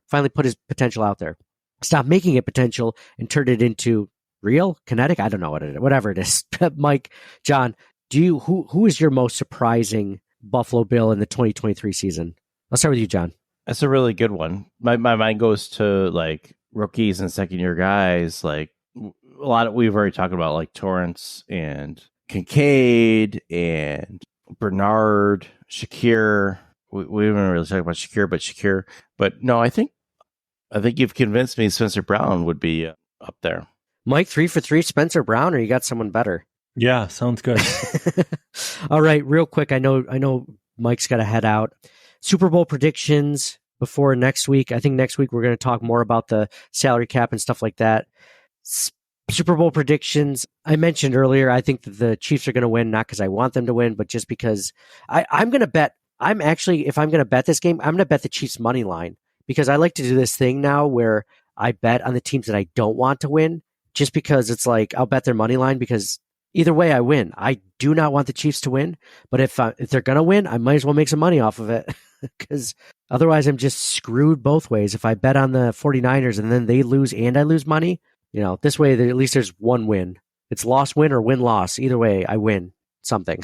finally put his potential out there. Stopped making it potential and turned it into real, kinetic. I don't know whatever it is. Mike, John, who is your most surprising Buffalo Bill in the 2023 season? I'll start with you, John. That's a really good one. My mind goes to like rookies and second year guys. Like a lot of, we've already talked about like Torrance and Kincaid and Bernard, Shakir. We haven't really talked about Shakir, but no, I think you've convinced me Spencer Brown would be up there. Mike, 3 for 3, Spencer Brown, or you got someone better? Yeah, sounds good. All right, real quick. I know Mike's got to head out. Super Bowl predictions before next week. I think next week we're going to talk more about the salary cap and stuff like that. Super Bowl predictions. I mentioned earlier, I think that the Chiefs are going to win, not because I want them to win, but just because I'm going to bet. If I'm going to bet this game, I'm going to bet the Chiefs money line, because I like to do this thing now where I bet on the teams that I don't want to win, just because it's like I'll bet their money line, because either way I win. I do not want the Chiefs to win, but if they're going to win, I might as well make some money off of it, because otherwise I'm just screwed both ways. If I bet on the 49ers and then they lose and I lose money, this way at least there's one win. It's loss-win or win-loss. Either way, I win something.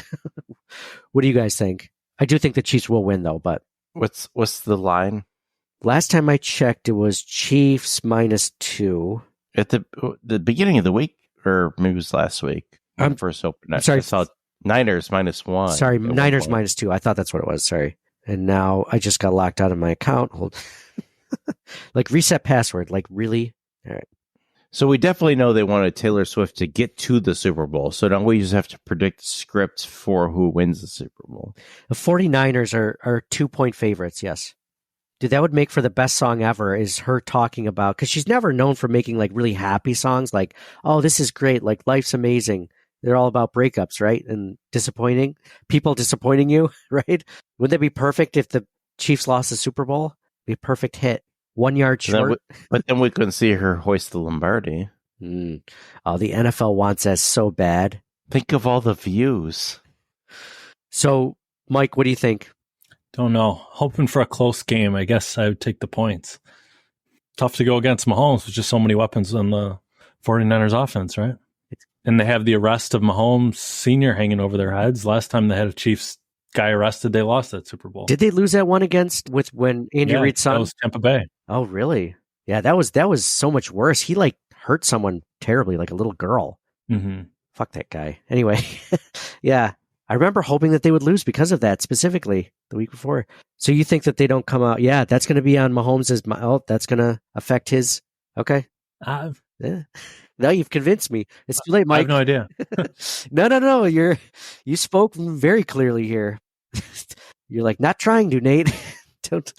What do you guys think? I do think the Chiefs will win, though, but... What's the line? Last time I checked, it was Chiefs -2. At the beginning of the week, or maybe it was last week. First open. I'm sorry. I saw Niners -1. Sorry, Niners -2. I thought that's what it was. Sorry. And now I just got locked out of my account. Hold. Like, reset password. Like, really? All right. So we definitely know they wanted Taylor Swift to get to the Super Bowl. So now we just have to predict scripts for who wins the Super Bowl. The 49ers are 2-point favorites, yes. Dude, that would make for the best song ever, is her talking about, because she's never known for making like really happy songs, like, oh, this is great, like life's amazing. They're all about breakups, right? And people disappointing you, right? Wouldn't that be perfect if the Chiefs lost the Super Bowl? Be a perfect hit. 1 yard short. But then we couldn't see her hoist the Lombardi. Oh, the NFL wants that so bad. Think of all the views. So, Mike, what do you think? Don't know. Hoping for a close game. I guess I would take the points. Tough to go against Mahomes with just so many weapons on the 49ers offense, right? And they have the arrest of Mahomes Sr. hanging over their heads. Last time they had a Chiefs guy arrested, they lost that Super Bowl. Did they lose that one when Andy Reid's son? That was Tampa Bay. Oh, really? Yeah, that was so much worse. He hurt someone terribly, like a little girl. Mm-hmm. Fuck that guy. Anyway, yeah. I remember hoping that they would lose because of that, specifically the week before. So you think that they don't come out? Yeah, that's going to be on Mahomes'. That's going to affect his. Okay. Yeah. No, you've convinced me. It's too late, Mike. I have no idea. No. You spoke very clearly here. You're like, not trying to, Nate. Don't.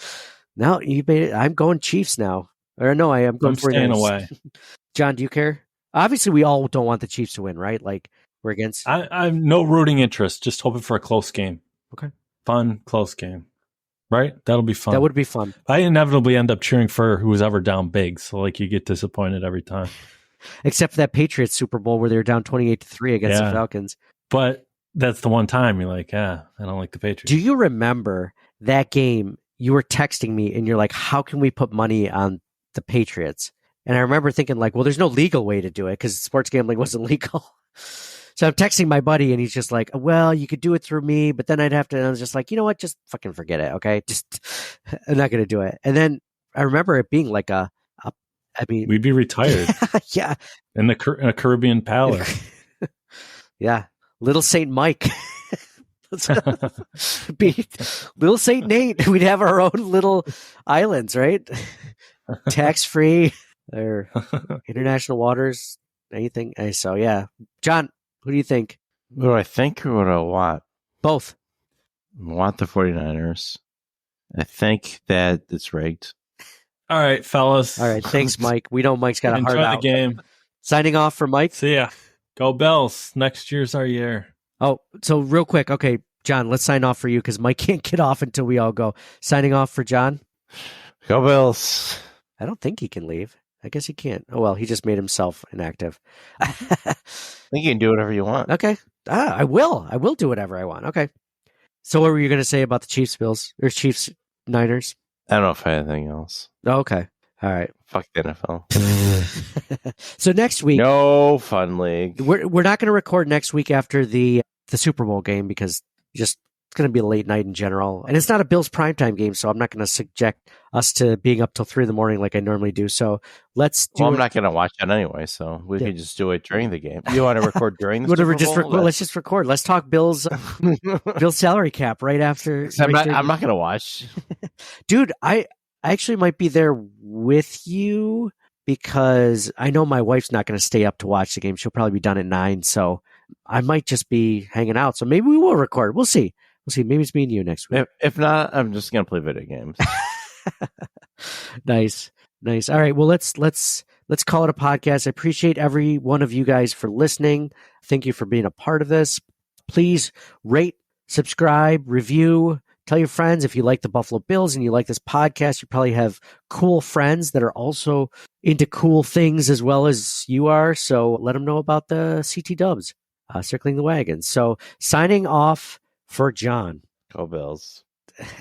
No, you made it. I'm going Chiefs now. Or no, I am going. I'm staying away. John, do you care? Obviously, we all don't want the Chiefs to win, right? Like, we're against. I have no rooting interest. Just hoping for a close game. Okay. Fun, close game. Right? That'll be fun. That would be fun. I inevitably end up cheering for who's ever down big. So, like, you get disappointed every time. Except for that Patriots Super Bowl where they were down 28-3 against the Falcons. But that's the one time you're like, I don't like the Patriots. Do you remember that game? You were texting me and you're like, how can we put money on the Patriots? And I remember thinking like, well, there's no legal way to do it because sports gambling wasn't legal. So I'm texting my buddy and he's just like, well, you could do it through me, but then I'd have to, and I was just like, you know what? Just fucking forget it. Okay. I'm not going to do it. And then I remember it being like we'd be retired. Yeah. In a Caribbean palace. Yeah. Little Saint Mike. Be Little Saint Nate. We'd have our own little islands, right? Tax free or international waters, anything. So, yeah. John, who do you think? What do I think or what do I want? Both. I want the 49ers. I think that it's rigged. All right, fellas. All right. Thanks, Mike. We know Mike's got a hard Enjoy out. the game. Signing off for Mike. See ya. Go Bills. Next year's our year. Oh, so real quick. Okay, John, let's sign off for you because Mike can't get off until we all go. Signing off for John. Go Bills. I don't think he can leave. I guess he can't. Oh, well, he just made himself inactive. I think you can do whatever you want. Okay. I will. I will do whatever I want. Okay. So what were you going to say about the Chiefs Bills or Chiefs Niners? I don't know if I have anything else. Oh, okay. All right. Fuck the NFL. So next week, no fun league. We're not going to record next week after the Super Bowl game because just it's going to be a late night in general, and it's not a Bills primetime game, so I'm not going to subject us to being up till 3 a.m. like I normally do. So let's do. Well, I'm not going to watch it anyway, so we can just do it during the game. You want to record during the Super Bowl? Let's just record. Let's talk Bills salary cap right after. I'm not going to watch, dude. I actually might be there with you because I know my wife's not going to stay up to watch the game. She'll probably be done at 9, so I might just be hanging out. So maybe we will record. We'll see. Maybe it's me and you next week. If not, I'm just going to play video games. Nice. All right. Well, let's call it a podcast. I appreciate every one of you guys for listening. Thank you for being a part of this. Please rate, subscribe, review. Tell your friends if you like the Buffalo Bills and you like this podcast. You probably have cool friends that are also into cool things as well as you are. So let them know about the CT Dubs, Circling the Wagons. So signing off for John. Go Bills.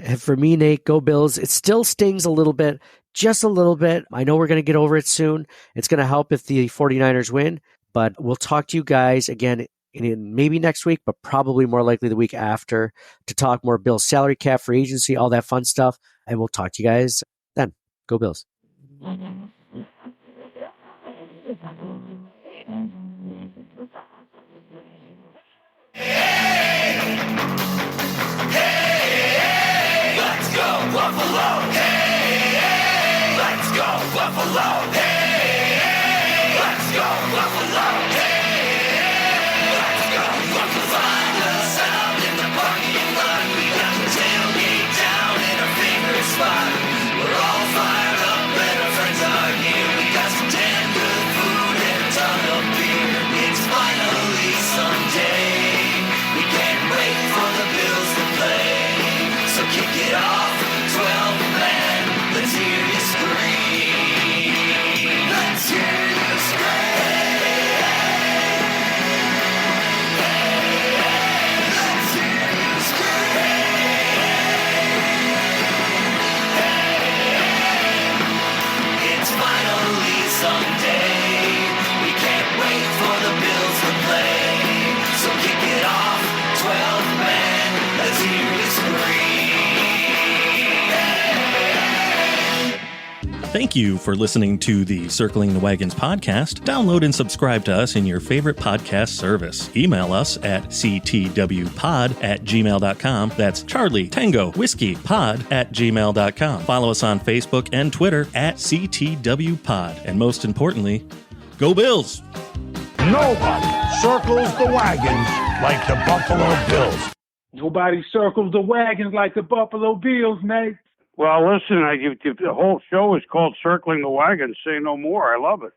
And for me, Nate, go Bills. It still stings a little bit, just a little bit. I know we're going to get over it soon. It's going to help if the 49ers win, but we'll talk to you guys again in maybe next week, but probably more likely the week after to talk more Bills salary cap, free agency, all that fun stuff. And we'll talk to you guys then. Go Bills. Let's go Buffalo! Hey, hey, let's go Buffalo! Hey, hey, let's go Buffalo! Hey, let's go Buffalo! Find us out in the parking lot. We got the tailgate down in our favorite spot. We're all fired up and our friends are here. We got some damn good food and a ton of beer. It's finally Sunday. We can't wait for the Bills to play. So kick it off, 12 men. Let's hear you scream. Let's hear you scream. Thank you for listening to the Circling the Wagons podcast. Download and subscribe to us in your favorite podcast service. Email us at ctwpod@gmail.com. That's Charlie Tango Whiskey Pod @gmail.com. Follow us on Facebook and Twitter at CTWPod. And most importantly, go Bills! Nobody circles the wagons like the Buffalo Bills. Nobody circles the wagons like the Buffalo Bills, Nate. Well, listen, the whole show is called Circling the Wagons. Say no more. I love it.